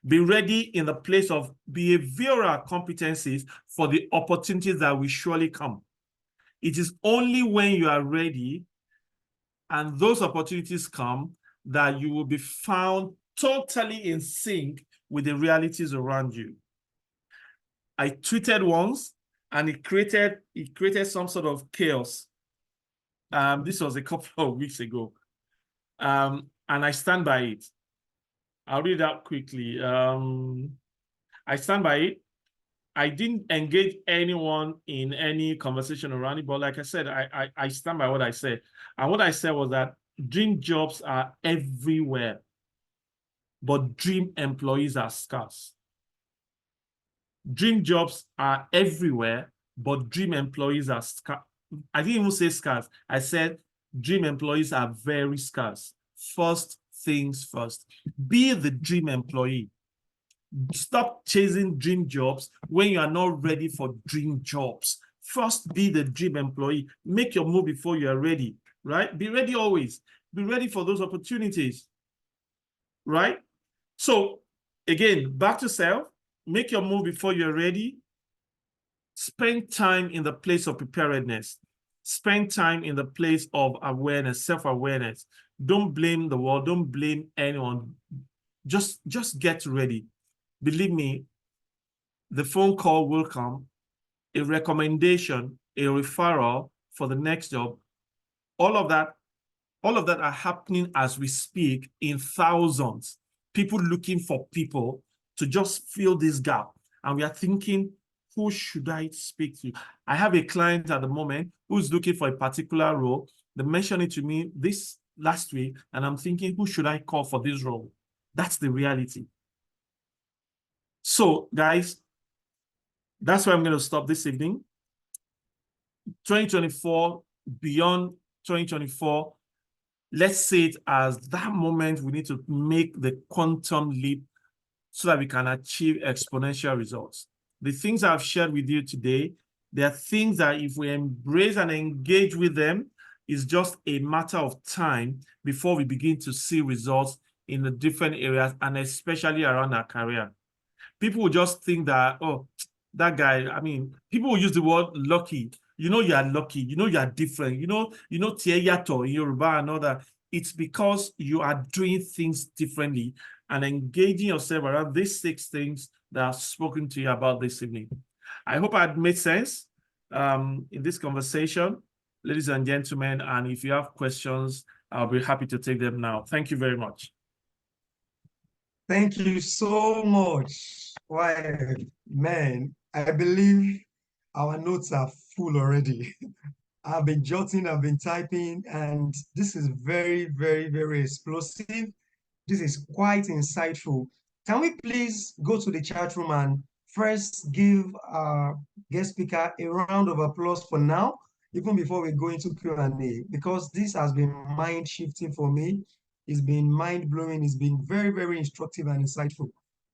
[SPEAKER 2] Be ready in the place of behavioral competencies for the opportunities that will surely come. It is only when you are ready and those opportunities come that you will be found totally in sync with the realities around you. I tweeted once and it created some sort of chaos. This was a couple of weeks ago. And I stand by it. I'll read it out quickly. I stand by it. I didn't engage anyone in any conversation around it, but like I said, I stand by what I said. And what I said was that dream jobs are everywhere, but dream employees are scarce. Dream jobs are everywhere, but dream employees are scarce. I didn't even say scarce. I said dream employees are very scarce. First things first. Be the dream employee. Stop chasing dream jobs when you are not ready for dream jobs. First, be the dream employee. Make your move before you are ready, right? Be ready always. Be ready for those opportunities, right? So, again, back to self. Make your move before you're ready. Spend time in the place of preparedness. Spend time in the place of awareness, self-awareness. Don't blame the world. Don't blame anyone. Just get ready. Believe me, the phone call will come, a recommendation, a referral for the next job. All of that are happening as we speak in thousands. People looking for people to just fill this gap. And we are thinking, who should I speak to? I have a client at the moment who's looking for a particular role. They mentioned it to me this last week, and I'm thinking, who should I call for this role? That's the reality. So, guys, that's where I'm going to stop this evening. 2024, beyond 2024, let's see it as that moment we need to make the quantum leap so that we can achieve exponential results. The things I've shared with you today, they are things that if we embrace and engage with them, it's just a matter of time before we begin to see results in the different areas, and especially around our career. People will just think that, oh, that guy, I mean, people will use the word lucky. You know you are lucky. You know you are different. You know Tieyato in Yoruba and all that. It's because you are doing things differently and engaging yourself around these 6 things that I've spoken to you about this evening. I hope I made sense. in this conversation, ladies and gentlemen. And if you have questions, I'll be happy to take them now. Thank you very much.
[SPEAKER 1] Thank you so much. Why, man, I believe our notes are full already. I've been jotting, I've been typing, and this is very, very, very explosive. This is quite insightful. Can we please go to the chat room and first give our guest speaker a round of applause for now, even before we go into Q&A, because this has been mind-shifting for me. It's been mind-blowing. It's been very, very instructive and insightful.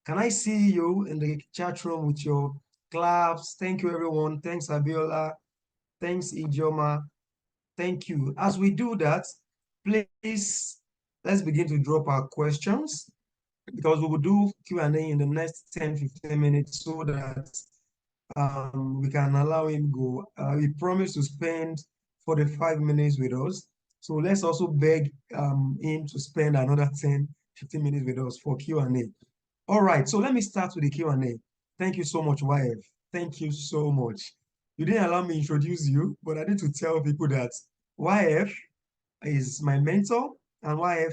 [SPEAKER 1] Can I see you in the chat room with your claps? Thank you, everyone. Thanks, Abiola. Thanks, Ijoma. Thank you. As we do that, please, let's begin to drop our questions, because we will do Q&A in the next 10, 15 minutes so that we can allow him go. He promised to spend 45 minutes with us. So let's also beg him to spend another 10, 15 minutes with us for Q&A. All right, so let me start with the Q&A. Thank you so much, YF. Thank you so much. You didn't allow me to introduce you, but I need to tell people that YF is my mentor, and YF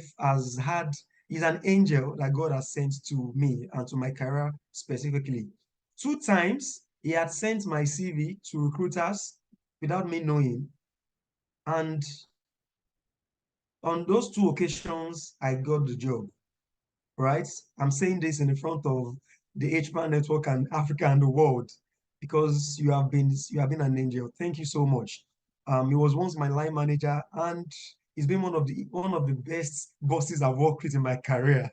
[SPEAKER 1] is an angel that God has sent to me and to my career specifically. 2 times, he had sent my CV to recruiters without me knowing. And on those 2 occasions, I got the job, right? I'm saying this in the front of the Hpan network and Africa and the world, because you have been an angel. Thank you so much. He was once my line manager, and he's been one of the best bosses I've worked with in my career.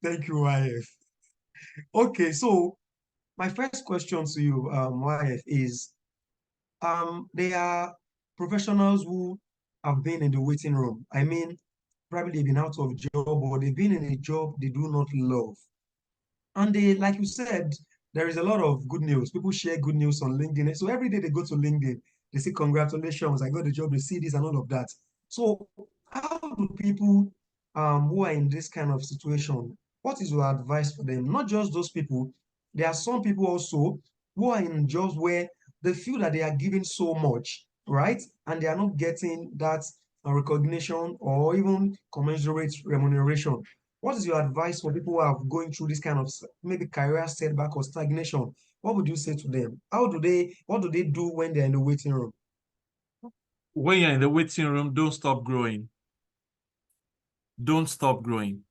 [SPEAKER 1] Thank you, YF. Okay, so my first question to you, YF, is they are professionals who have been in the waiting room. I mean, probably they've been out of job, or they've been in a job they do not love. And they, like you said, there is a lot of good news. People share good news on LinkedIn. So every day they go to LinkedIn, they say, congratulations, I got the job, they see this and all of that. So how do people who are in this kind of situation, what is your advice for them? Not just those people, there are some people also who are in jobs where they feel that they are giving so much, right? And they are not getting that recognition or even commensurate remuneration. What is your advice for people who are going through this kind of maybe career setback or stagnation? What would you say to them? What do they do when they're in the waiting room?
[SPEAKER 2] When you're in the waiting room, don't stop growing. Don't stop growing.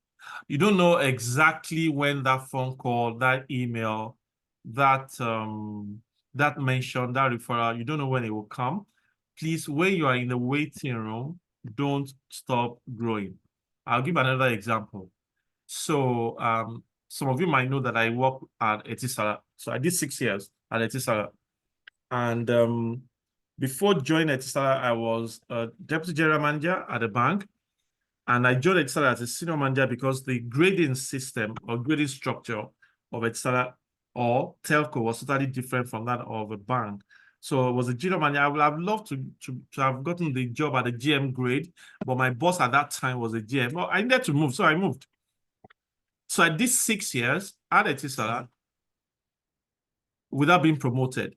[SPEAKER 2] You don't know exactly when that phone call, that email, that mention, that referral, you don't know when it will come. Please, when you are in the waiting room, don't stop growing. I'll give another example. So some of you might know that I work at Etisalat. So I did 6 years at Etisalat. And before joining Etisalat, I was a deputy general manager at a bank. And I joined Etisalat as a senior manager because the grading system or grading structure of Etisalat or telco was totally different from that of a bank. So it was a junior manager. I would have loved to have gotten the job at the GM grade, but my boss at that time was a GM. Well, I needed to move, so I moved. So I did 6 years at Etisalat without being promoted.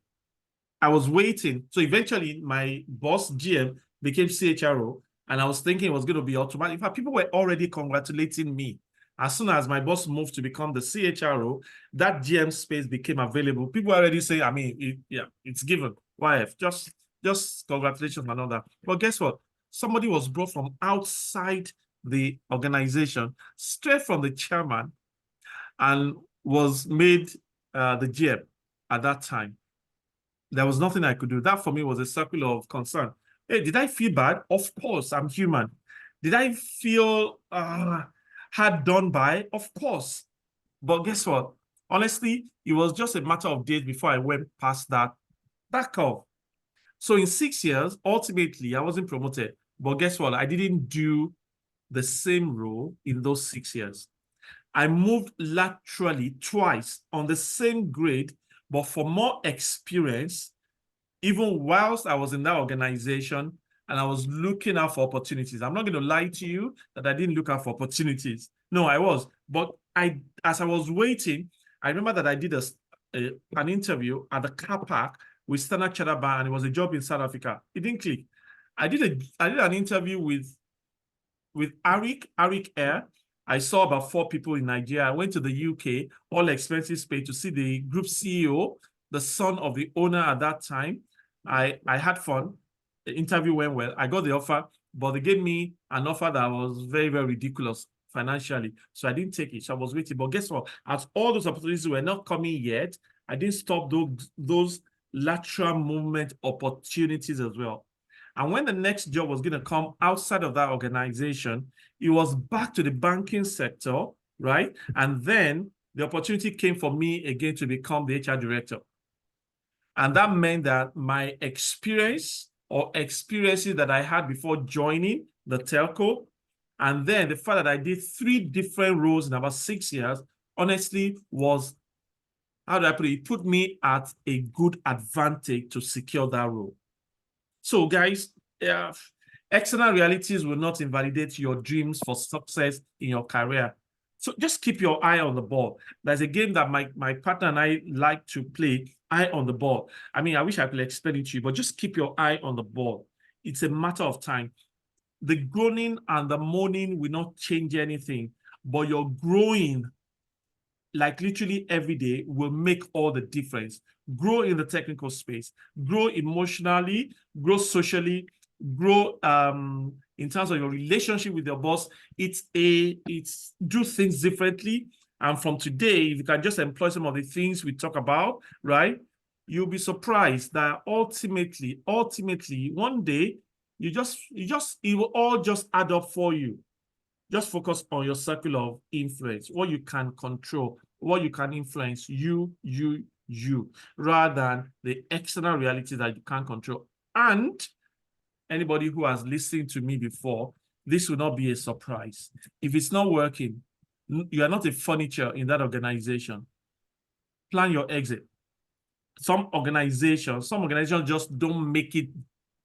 [SPEAKER 2] I was waiting. So eventually my boss, GM, became CHRO, and I was thinking it was going to be automatic. In fact, people were already congratulating me. As soon as my boss moved to become the CHRO, that GM space became available. People already say, I mean, it's given. YF, just congratulations and all that. But guess what? Somebody was brought from outside the organization, straight from the chairman, and was made the GM at that time. There was nothing I could do. That for me was a circle of concern. Hey, did I feel bad? Of course, I'm human. Did I feel hard done by? Of course. But guess what? Honestly, it was just a matter of days before I went past that curve. So in 6 years, ultimately, I wasn't promoted. But guess what? I didn't do the same role in those 6 years. I moved laterally twice on the same grade, but for more experience, even whilst I was in that organization and I was looking out for opportunities. I'm not going to lie to you that I didn't look out for opportunities. No, I was. But as I was waiting, I remember that I did an interview at the car park with Standard Chartered Bank, and it was a job in South Africa. It didn't click. I did an interview with Arik Air. I saw about 4 people in Nigeria. I went to the UK, all expenses paid, to see the group CEO, the son of the owner at that time. I had fun. The interview went well. I got the offer, but they gave me an offer that was very, very ridiculous financially. So I didn't take it. So I was waiting. But guess what? As all those opportunities were not coming yet, I didn't stop those lateral movement opportunities as well. And when the next job was going to come outside of that organization, it was back to the banking sector, right? And then the opportunity came for me again to become the HR director. And that meant that my experience or experiences that I had before joining the telco, and then the fact that I did 3 different roles in about 6 years, honestly was, how do I put it? It put me at a good advantage to secure that role. So guys, external realities will not invalidate your dreams for success in your career. So just keep your eye on the ball. There's a game that my partner and I like to play, eye on the ball. I mean, I wish I could explain it to you, but just keep your eye on the ball. It's a matter of time. The groaning and the moaning will not change anything, but your growing, like literally every day, will make all the difference. Grow in the technical space, grow emotionally, grow socially, grow in terms of your relationship with your boss. It's do things differently. And from today, if you can just employ some of the things we talk about, right, you'll be surprised that ultimately, one day, it will all just add up for you. Just focus on your circle of influence, what you can control, what you can influence, you, rather than the external reality that you can't control. And anybody who has listened to me before, this will not be a surprise. If it's not working, you are not a furniture in that organization. Plan your exit. Some organizations just don't make it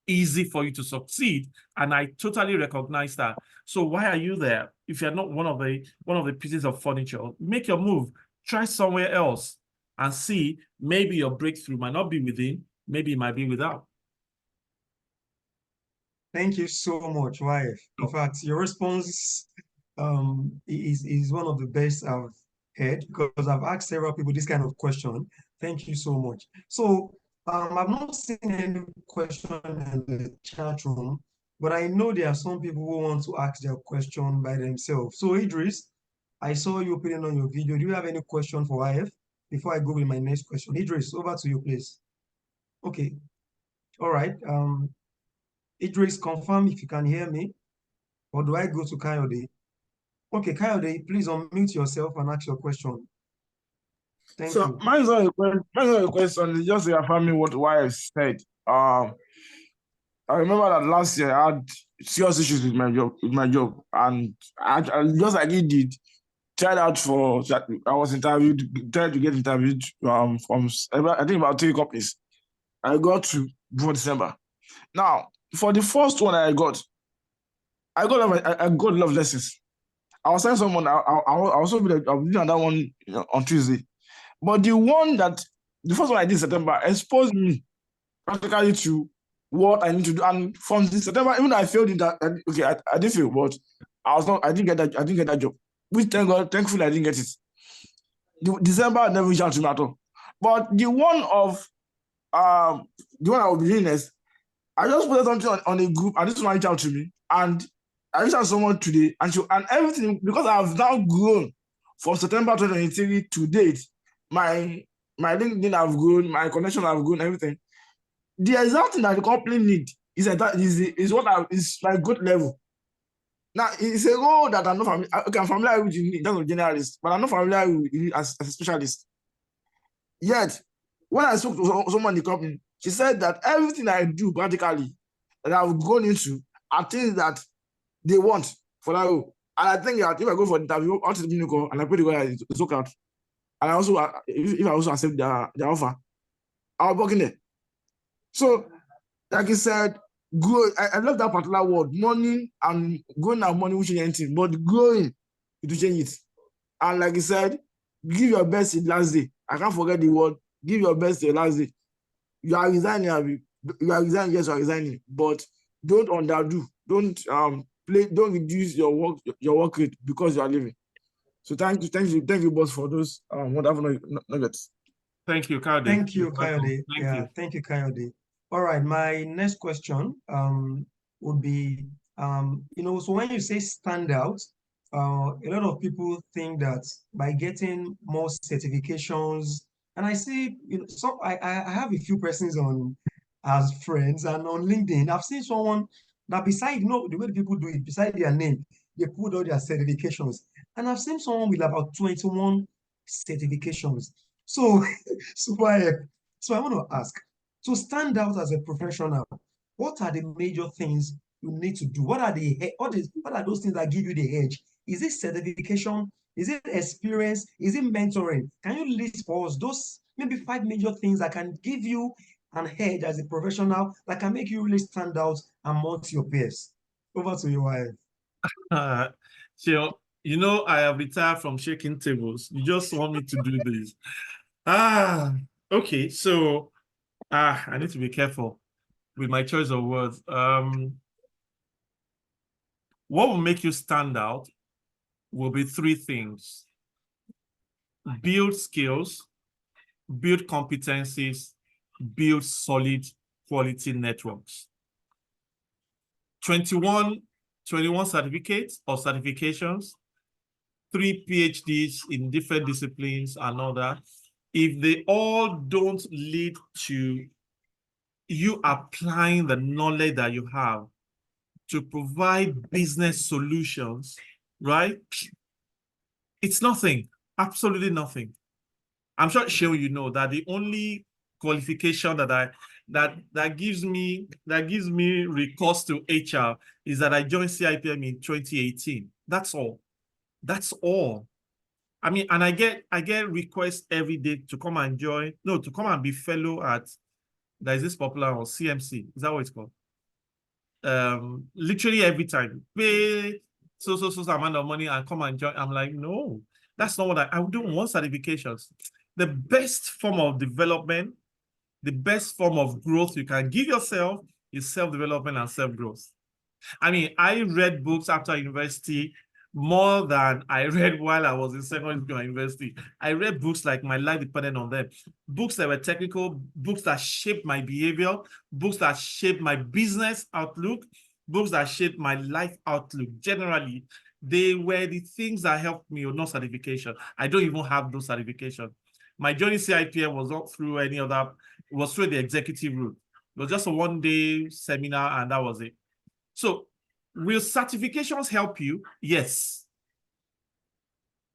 [SPEAKER 2] easy for you to succeed, and I totally recognize that. So why are you there if you're not one of the pieces of furniture? Make your move, try somewhere else, and see, maybe your breakthrough might not be within, maybe it might be without.
[SPEAKER 1] Thank you so much, YF. In fact, your response is one of the best I've heard, because I've asked several people this kind of question. Thank you so much. So I've not seen any question in the chat room, but I know there are some people who want to ask their question by themselves. So Idris, I saw you putting on your video. Do you have any question for YF before I go with my next question? Idris, over to you, please. Okay. All right. Idris, confirm if you can hear me, or do I go to Kayode? Okay, Kayode, please unmute yourself and ask your question. Thank you.
[SPEAKER 3] Mine's not a question. It's just reaffirming what YF said. I remember that last year I had serious issues with my job, and I just like he did, tried out for. I was interviewed, tried to get interviewed from I think about 3 companies. I got to before December. Now, for the first one I got a lot of lessons. I was telling someone I also be on that one on Tuesday, but the first one I did in September exposed me practically to what I need to do. And from this September, even though I failed in that, I didn't fail, but I didn't get that job. Which thankfully I didn't get it. December never reached out to me at all. But the one I will be doing next, I just put something on a group, and this one reached out to me, and I reached out to someone today, and everything, because I have now grown from September 2023 to date. My LinkedIn have grown, my connection have grown, everything. The exact thing that the company need is my good level. Now, it's a role that I'm not familiar. Okay, I'm familiar with in terms of generalist, but I'm not familiar with it as a specialist. Yet, when I spoke to someone in the company, she said that everything I do practically that I've gone into are things that they want for that role. And I think that if I go for the interview, out to the clinical, and I put the guy to look out, and I also, if I also accept their offer, I'll work in there. So, like I said, grow. I love that particular word, money, and growing and money will change anything, but growing, it will change it. And like I said, give your best in last day. I can't forget the word, give your best in last day. You are resigning, Abi. You are resigning, yes, you are resigning, but don't underdo. Don't don't reduce your work rate because you are leaving. So thank you, boss, for those wonderful nuggets.
[SPEAKER 2] Thank you, Kayode.
[SPEAKER 1] Thank
[SPEAKER 2] You're
[SPEAKER 1] you,
[SPEAKER 2] welcome.
[SPEAKER 1] Kayode.
[SPEAKER 2] Thank
[SPEAKER 1] Yeah,
[SPEAKER 2] you.
[SPEAKER 1] thank you, Kayode. All right, my next question would be so when you say stand out, a lot of people think that by getting more certifications, and I see so I have a few persons on as friends, and on LinkedIn I've seen someone that beside the way people do it, beside their name they put all their certifications, and I've seen someone with about 21 certifications. So so I want to ask, to stand out as a professional, what are the major things you need to do? What are those things that give you the edge? Is it certification? Is it experience? Is it mentoring? Can you list for us those maybe 5 major things that can give you an edge as a professional that can make you really stand out amongst your peers? Over to you, wife.
[SPEAKER 2] So, I have retired from shaking tables. You just want me to do this. Okay. So, I need to be careful with my choice of words. What will make you stand out will be 3 things: build skills, build competencies, build solid quality networks. 21 certificates or certifications, 3 PhDs in different disciplines and all that. If they all don't lead to you applying the knowledge that you have to provide business solutions, right? It's nothing, absolutely nothing. I'm sure, Seun, you know that the only qualification that gives me recourse to HR is that I joined CIPM in 2018. That's all. That's all. I mean, and I get requests every day to come and to come and be fellow at, there is this popular one, CMC. Is that what it's called? Literally every time, pay so amount of money and come and join. I'm like, no, that's not what I would do. Want certifications. The best form of development, the best form of growth you can give yourself is self-development and self-growth. I mean, I read books after university more than I read while I was in secondary school and university. I read books like my life depended on them. Books that were technical, books that shaped my behavior, books that shaped my business outlook, books that shaped my life outlook. Generally, they were the things that helped me, or not certification. I don't even have those certifications. My journey CIPM was not through any other, it was through the executive route. It was just a one-day seminar and that was it. So, will certifications help you? Yes.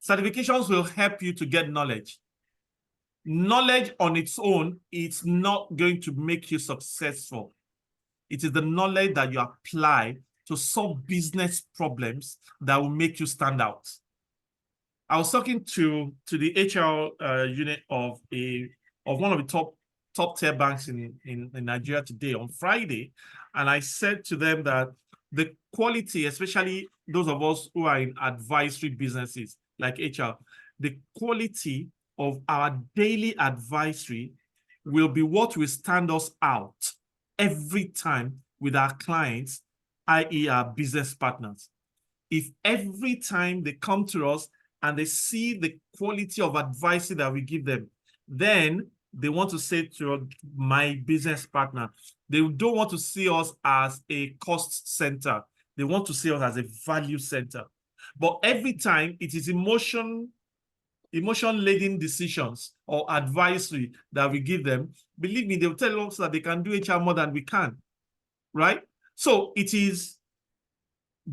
[SPEAKER 2] Certifications will help you to get knowledge. Knowledge on its own, it's not going to make you successful. It is the knowledge that you apply to solve business problems that will make you stand out. I was talking to the HR unit of one of the top tier banks in Nigeria today on Friday, and I said to them that the quality, especially those of us who are in advisory businesses like HR, the quality of our daily advisory will be what will stand us out every time with our clients, i.e. our business partners. If every time they come to us and they see the quality of advice that we give them, then they want to say to my business partner, they don't want to see us as a cost center. They want to see us as a value center. But every time it is emotion-laden decisions or advisory that we give them, believe me, they'll tell us that they can do HR more than we can, right? So it is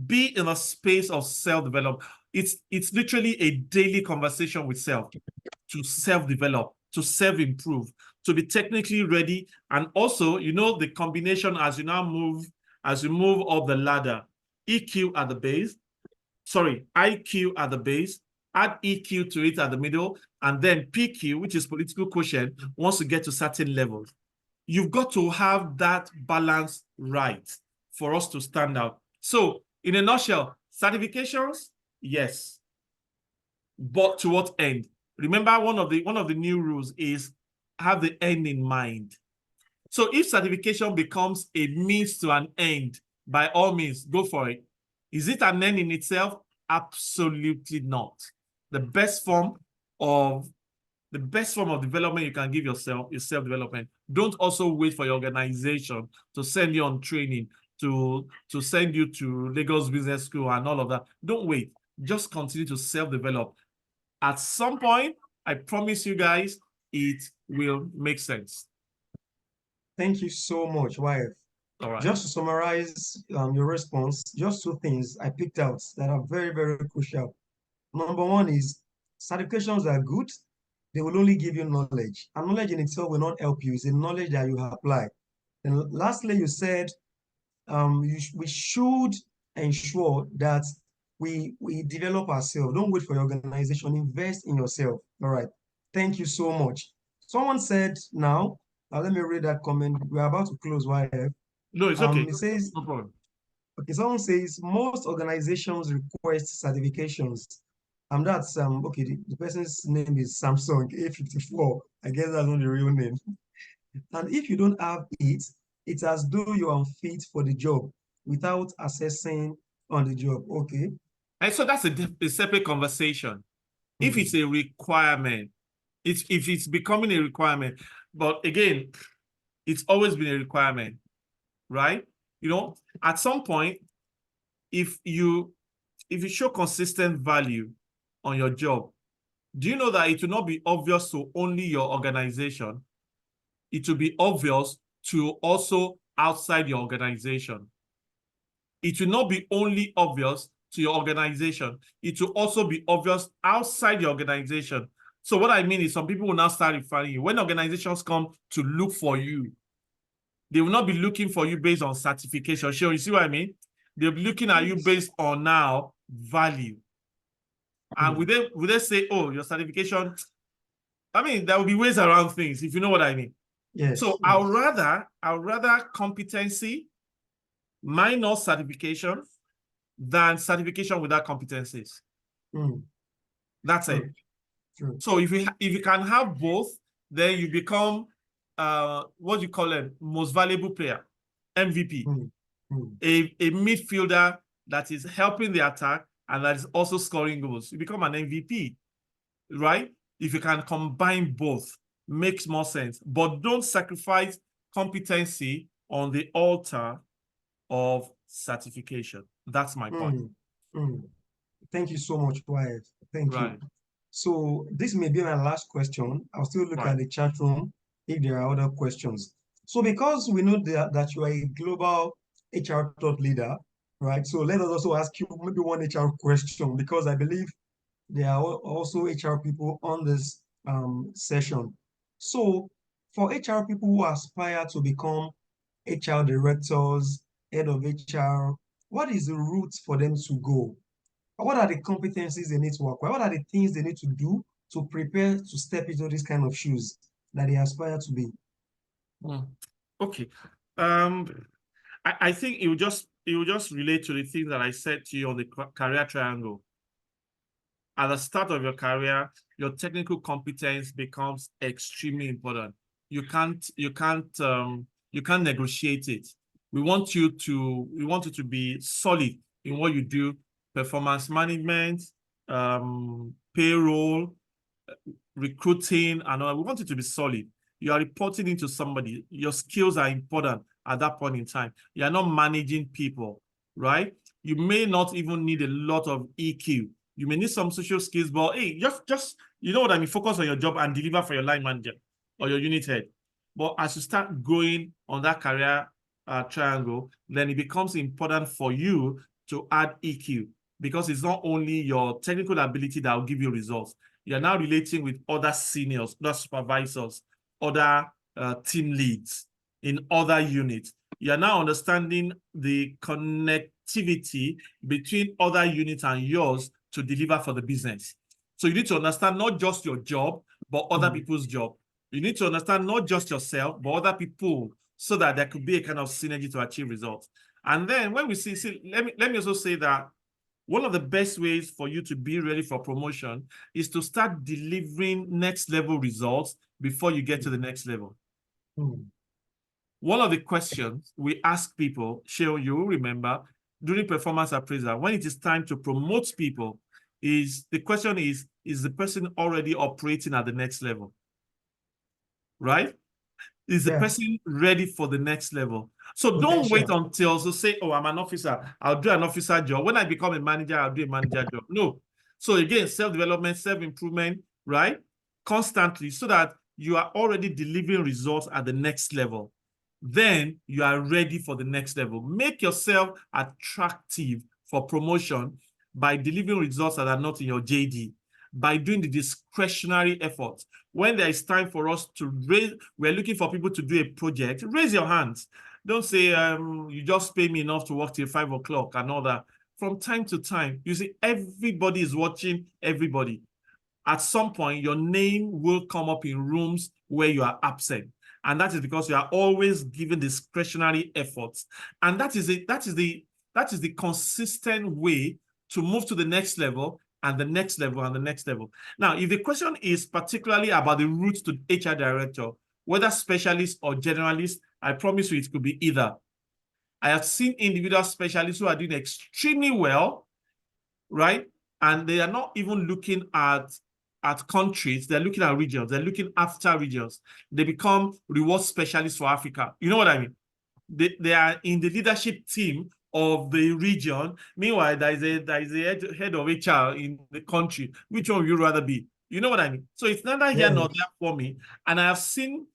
[SPEAKER 2] be in a space of self-development. It's literally a daily conversation with self, to self-develop, to self-improve, to be technically ready. And also, the combination as you move up the ladder, IQ at the base, add EQ to it at the middle, and then PQ, which is political quotient, once you get to certain levels. You've got to have that balance right for us to stand out. So, in a nutshell, certifications, yes. But to what end? Remember, one of the new rules is have the end in mind. So if certification becomes a means to an end, by all means, go for it. Is it an end in itself? Absolutely not. The best form of development you can give yourself is self-development. Don't also wait for your organization to send you on training, to send you to Lagos Business School and all of that. Don't wait. Just continue to self-develop. At some point, I promise you guys, it will make sense.
[SPEAKER 1] Thank you so much, YF.
[SPEAKER 2] All right.
[SPEAKER 1] Just to summarize your response, just two things I picked out that are very, very crucial. Number one is certifications are good. They will only give you knowledge. And knowledge in itself will not help you. It's a knowledge that you apply. And lastly, you said we should ensure that we develop ourselves. Don't wait for your organization. Invest in yourself. All right. Thank you so much. Someone said now, let me read that comment. We're about to close YF.
[SPEAKER 2] No, it's okay.
[SPEAKER 1] It says,
[SPEAKER 2] no problem.
[SPEAKER 1] Okay, someone says most organizations request certifications. That's okay, the person's name is Samsung A54. I guess that's not the real name. And if you don't have it, it's as though you're unfit for the job without assessing on the job. Okay.
[SPEAKER 2] And so that's a separate conversation. If it's a requirement, if it's becoming a requirement, but again, it's always been a requirement, right? You know, at some point, if you show consistent value on your job, do you know that it will not be obvious to only your organization? It will be obvious to also outside your organization. It will not be only obvious to your organization. It will also be obvious outside your organization. So what I mean is some people will now start referring you. When organizations come to look for you, they will not be looking for you based on certification. Sure, you see what I mean? They'll be looking at you based on now value. And would they say, oh, your certification? I mean, there will be ways around things, if you know what I mean.
[SPEAKER 1] Yes.
[SPEAKER 2] So I'll rather competency minus certification than certification without competencies. That's
[SPEAKER 1] True.
[SPEAKER 2] it.
[SPEAKER 1] True.
[SPEAKER 2] So if you can have both, then you become what you call it, most valuable player, MVP. A midfielder that is helping the attack and that is also scoring goals. You become an MVP, right? If you can combine both, makes more sense. But don't sacrifice competency on the altar of certification. That's my point.
[SPEAKER 1] Thank you so much, YF. Thank you.
[SPEAKER 2] Right.
[SPEAKER 1] So this may be my last question. I'll still look at the chat room if there are other questions. So because we know that you are a global HR thought leader, right? So let us also ask you maybe one HR question, because I believe there are also HR people on this session. So for HR people who aspire to become HR directors, head of HR, what is the route for them to go? What are the competencies they need to acquire? What are the things they need to do to prepare to step into this kind of shoes that they aspire to be?
[SPEAKER 2] Okay. I think it will just relate to the things that I said to you on the career triangle. At the start of your career, your technical competence becomes extremely important. You can't negotiate it. We want you to be solid in what you do, performance management, payroll, recruiting, and all. We want you to be solid. You are reporting into somebody. Your skills are important at that point in time. You are not managing people, right? You may not even need a lot of EQ. You may need some social skills, but hey, just you know what I mean, focus on your job and deliver for your line manager or your unit head. But as you start going on that career triangle, then it becomes important for you to add EQ, because it's not only your technical ability that will give you results. You're now relating with other seniors, other supervisors, other team leads in other units. You're now understanding the connectivity between other units and yours to deliver for the business. So you need to understand not just your job, but other people's job. You need to understand not just yourself, but other people, so that there could be a kind of synergy to achieve results. And then when we see let me also say that one of the best ways for you to be ready for promotion is to start delivering next level results before you get to the next level. one of the questions we ask people, Seun, you will remember, during performance appraisal, when it is time to promote people, the question is the person already operating at the next level? Right? Is the person ready for the next level? So don't wait until, so say, oh, I'm an officer, I'll do an officer job. When I become a manager, I'll do a manager job. No. So again, self-development, self-improvement, right? Constantly, so that you are already delivering results at the next level. Then you are ready for the next level. Make yourself attractive for promotion by delivering results that are not in your JD, by doing the discretionary efforts. When there is time for us to raise, we're looking for people to do a project, raise your hands. Don't say, you just pay me enough to work till 5 o'clock and all that. From time to time, you see, everybody is watching everybody. At some point, your name will come up in rooms where you are absent. And that is because you are always giving discretionary efforts. And that is the consistent way to move to the next level and the next level and the next level. Now, if the question is particularly about the route to HR director, whether specialist or generalist, I promise you it could be either. I have seen individual specialists who are doing extremely well, right? And they are not even looking at countries, they're looking at regions, they're looking after regions. They become reward specialists for Africa. You know what I mean? They are in the leadership team of the region. Meanwhile, there is a head of HR in the country. Which one would you rather be? You know what I mean? So it's neither here nor there for me. And I have seen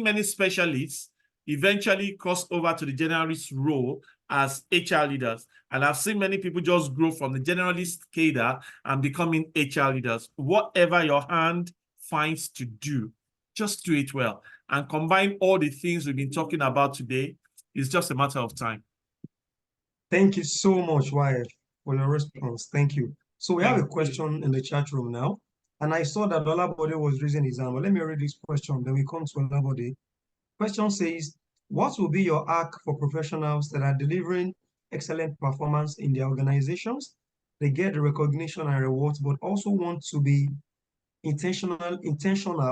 [SPEAKER 2] many specialists eventually cross over to the generalist role as HR leaders. And I've seen many people just grow from the generalist cadre and becoming HR leaders. Whatever your hand finds to do, just do it well. And combine all the things we've been talking about today. It's just a matter of time.
[SPEAKER 1] Thank you so much, Wyatt, for your response. Thank you. So we have a question in the chat room now. And I saw that Olabode was raising his hand. But let me read this question. Then we come to Olabode. Question says, what will be your arc for professionals that are delivering excellent performance in their organizations? They get the recognition and rewards, but also want to be intentional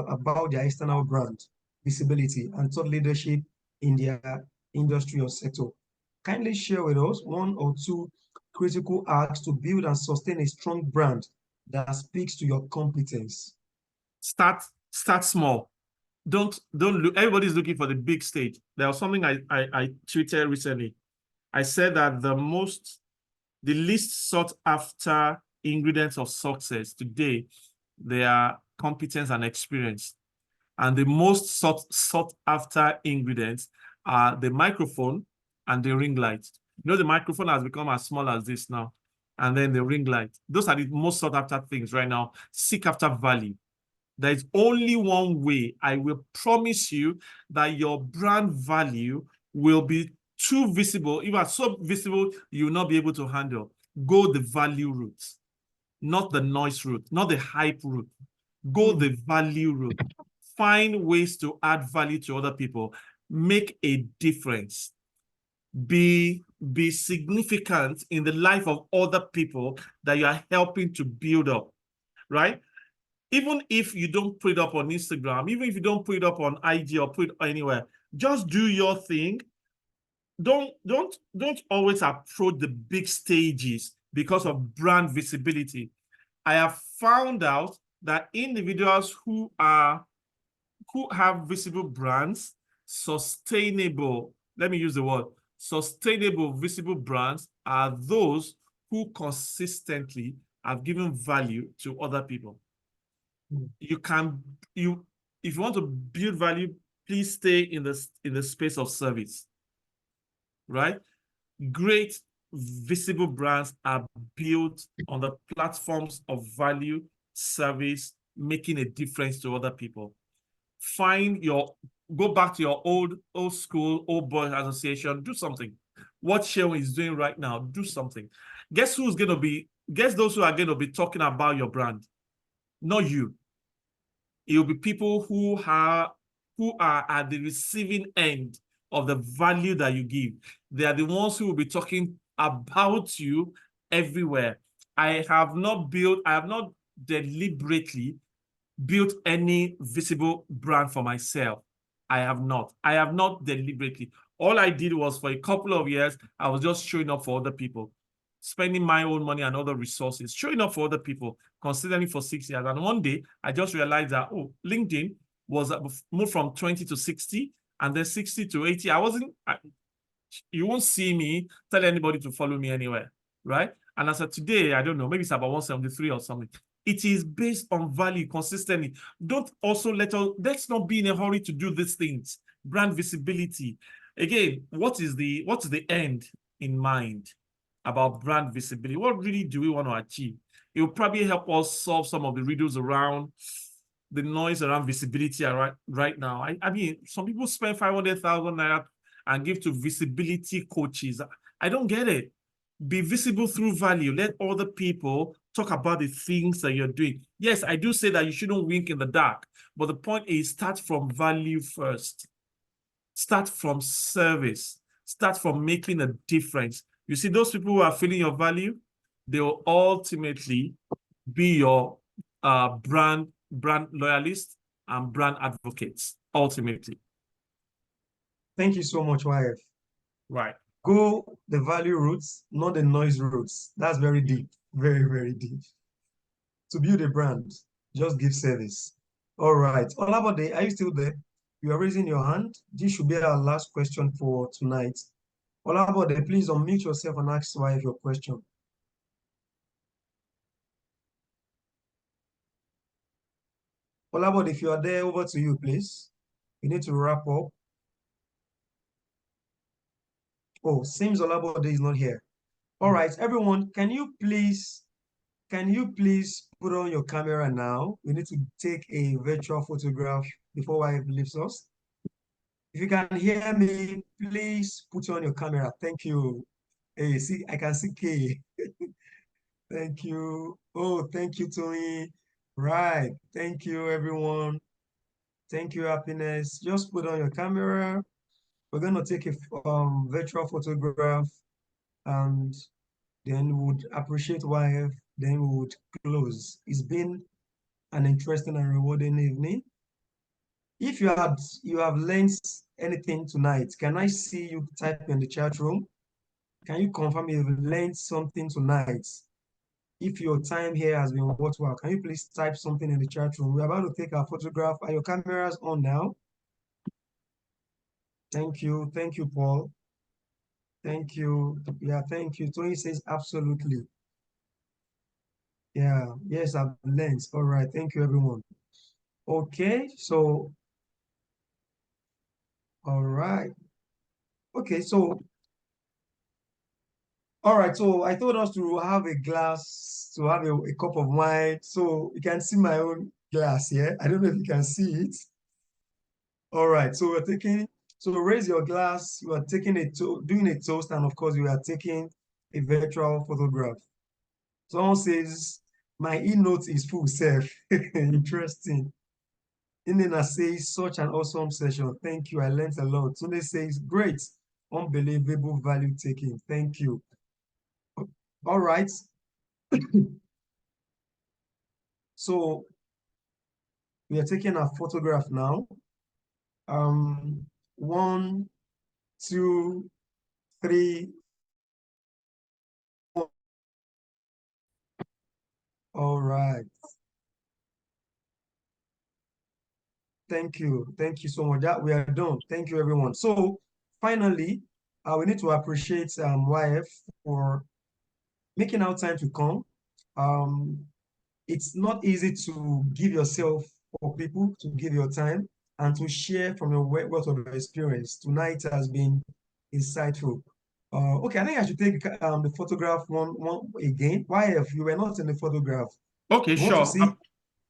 [SPEAKER 1] about their external brand, visibility, and thought leadership in their industry or sector. Kindly share with us 1 or 2 critical arcs to build and sustain a strong brand that speaks to your competence.
[SPEAKER 2] Start small. Don't look. Everybody's looking for the big stage. There was something I tweeted recently. I said that the least sought after ingredients of success today, they are competence and experience. And the most sought after ingredients are the microphone and the ring light. You know, the microphone has become as small as this now. And then the ring light. Those are the most sought after things right now. Seek after value. There is only one way. I will promise you that your brand value will be too visible. If it's so visible, you will not be able to handle. Go the value route, not the noise route, not the hype route. Go the value route. Find ways to add value to other people. Make a difference. Be significant in the life of other people that you are helping to build up, right? Even if you don't put it up on Instagram, even if you don't put it up on IG or put it anywhere, just do your thing. Don't always approach the big stages because of brand visibility. I have found out that individuals who have visible brands, sustainable, let me use the word, sustainable visible brands are those who consistently have given value to other people. If you want to build value, please stay in the space of service, right? Great visible brands are built on the platforms of value, service, making a difference to other people. Go back to your old school, old boys association, do something. What Seun is doing right now, do something. Guess those who are going to be talking about your brand? Not you. It will be people who are at the receiving end of the value that you give. They are the ones who will be talking about you everywhere. I have not deliberately built any visible brand for myself. I have not. I have not deliberately. All I did was for a couple of years, I was just showing up for other people, spending my own money and other resources, showing up for other people, considering for 6 years. And one day, I just realized that, oh, LinkedIn was moved from 20 to 60 and then 60 to 80. You won't see me tell anybody to follow me anywhere, right? And as of today, I don't know, maybe it's about 173 or something. It is based on value consistently. Let's not be in a hurry to do these things. Brand visibility. Again, what is the end in mind about brand visibility? What really do we want to achieve? It will probably help us solve some of the riddles around the noise around visibility right now. I mean, some people spend 500,000 naira and give to visibility coaches. I don't get it. Be visible through value. Let other people talk about the things that you're doing. Yes, I do say that you shouldn't wink in the dark, but the point is start from value first. Start from service. Start from making a difference. You see, those people who are feeling your value, they will ultimately be your brand loyalists and brand advocates, ultimately.
[SPEAKER 1] Thank you so much, YF.
[SPEAKER 2] Right.
[SPEAKER 1] Go the value routes, not the noise routes. That's very deep, very, very deep. To build a brand, just give service. All right. Olabode, are you still there? You are raising your hand. This should be our last question for tonight. Olabode, please unmute yourself and ask YF your question. Olabode, if you are there, over to you, please. We need to wrap up. Oh, seems Olabode is not here. All right, everyone, can you please put on your camera now? We need to take a virtual photograph before wife leaves us. If you can hear me, please put on your camera. Thank you. Hey, see, I can see K. Thank you. Oh, thank you, Tony. Right. Thank you, everyone. Thank you, Happiness. Just put on your camera. We're going to take a virtual photograph and then we would appreciate YF, then we would close. It's been an interesting and rewarding evening. If you have learned anything tonight, can I see you type in the chat room? Can you confirm you've learned something tonight? If your time here has been worthwhile, can you please type something in the chat room? We're about to take our photograph. Are your cameras on now? Thank you. Thank you, Paul. Thank you. Yeah, thank you. Tony says absolutely. Yeah, yes, I've learned. All right. Thank you, everyone. Okay, so, all right. Okay, so, all right. So I told us to have a glass, to have a cup of wine. So you can see my own glass here. I don't know if you can see it. All right. So raise your glass. You are taking doing a toast. And of course, you are taking a virtual photograph. Someone says, my e-note is full, self. Interesting. Inena says, such an awesome session. Thank you. I learned a lot. Tunde says, great. Unbelievable value taking. Thank you. All right. So we are taking a photograph now. 1, 2, 3. All right. Thank you. Thank you so much. That we are done. Thank you, everyone. So finally, we need to appreciate YF for making out time to come. It's not easy to give yourself for people, to give your time, and to share from your wealth of experience. Tonight has been insightful. Okay, I think I should take the photograph one again. Why if you were not in the photograph?
[SPEAKER 2] Okay, sure.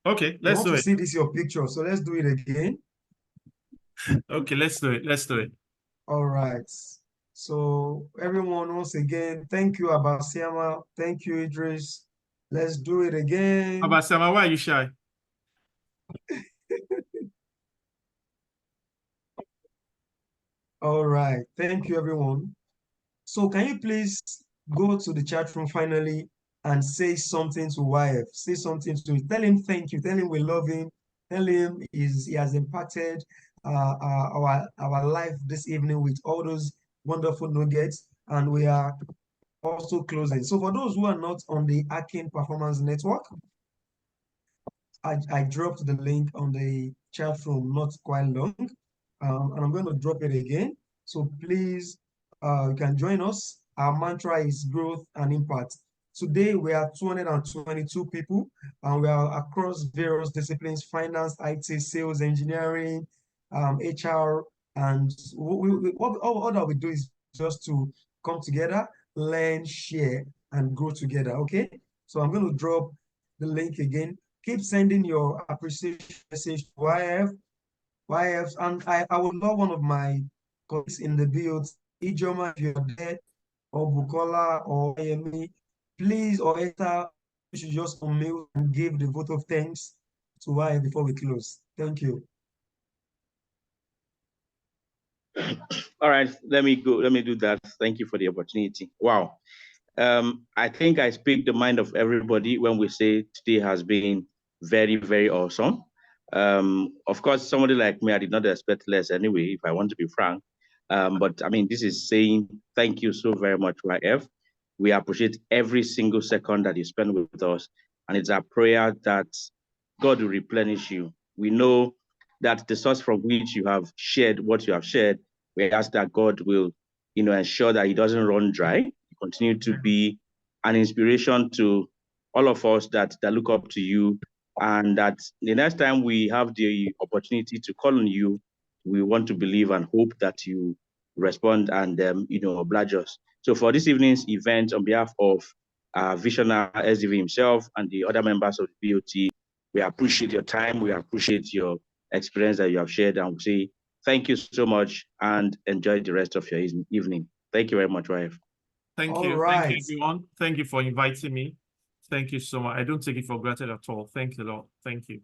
[SPEAKER 2] Okay, let's do it.
[SPEAKER 1] See this your picture, so let's do it again.
[SPEAKER 2] Okay, let's do it. Let's do it.
[SPEAKER 1] All right. So everyone, once again, thank you, Abasiama. Thank you, Idris. Let's do it again.
[SPEAKER 2] Abasiama, why are you shy?
[SPEAKER 1] All right. Thank you, everyone. So can you please go to the chat room finally and say something to YF? Say something to him. Tell him thank you. Tell him we love him. Tell him he has impacted our live this evening with all those wonderful nuggets, and we are also closing. So for those who are not on the Hpan Performance Network, I dropped the link on the chat room not quite long, and I'm going to drop it again. So please, you can join us. Our mantra is growth and impact. Today, we are 222 people, and we are across various disciplines: finance, IT, sales, engineering, HR, and all that we do is just to come together, learn, share, and grow together, okay? So I'm going to drop the link again. Keep sending your appreciation message to YF, and I would love one of my colleagues in the build, Ijoma, if you're there, or Bukola, or Amy, please, or Esther, you should just unmute and give the vote of thanks to YF before we close. Thank you.
[SPEAKER 4] All right, let me go. Let me do that. Thank you for the opportunity. Wow. I think I speak the mind of everybody when we say today has been very, very awesome. Of course, somebody like me, I did not expect less anyway, if I want to be frank. But I mean, this is saying thank you so very much, YF. We appreciate every single second that you spend with us. And it's our prayer that God will replenish you. We know that the source from which you have shared what you have shared, we ask that God will, ensure that it doesn't run dry, continue to be an inspiration to all of us that look up to you, and that the next time we have the opportunity to call on you, we want to believe and hope that you respond and oblige us. So for this evening's event, on behalf of Visionary SDV himself and the other members of the BOT, we appreciate your time, we appreciate your experience that you have shared, and we say thank you so much and enjoy the rest of your evening. Thank you very much, wife.
[SPEAKER 2] Thank
[SPEAKER 1] All
[SPEAKER 2] you.
[SPEAKER 1] right.
[SPEAKER 2] Thank you, everyone. Thank you for inviting me. Thank you so much. I don't take it for granted at all. Thank you, Lord. Thank you.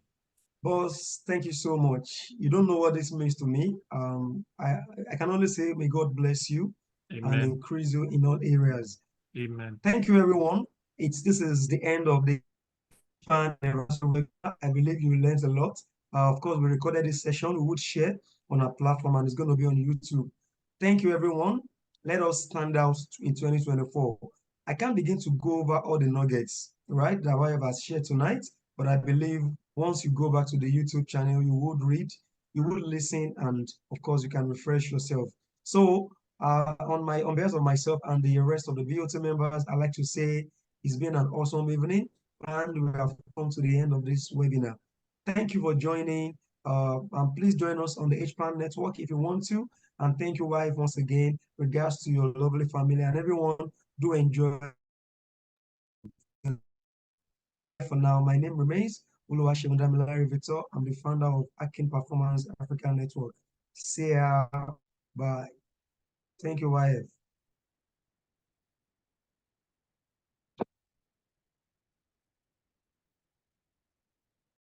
[SPEAKER 1] Boss, thank you so much. You don't know what this means to me. I can only say may God bless you
[SPEAKER 2] Amen.
[SPEAKER 1] and increase you in all areas.
[SPEAKER 2] Amen.
[SPEAKER 1] Thank you, everyone. This is the end of the Hpan anniversary. I believe you learned a lot. Of course, we recorded this session. We would share on our platform, and it's going to be on YouTube. Thank you, everyone. Let us stand out in 2024. I can't begin to go over all the nuggets, right, that I have shared tonight, but I believe once you go back to the YouTube channel, you would read, you would listen, and of course, you can refresh yourself. So, on behalf of myself and the rest of the BOT members, I'd like to say it's been an awesome evening, and we have come to the end of this webinar. Thank you for joining. And please join us on the Hpan network if you want to. And thank you, wife, once again. Regards to your lovely family and everyone. Do enjoy. For now, my name remains Seun Damilare-Victor. I'm the founder of Hpan Performance Africa Network. See ya. Bye. Thank you, YF.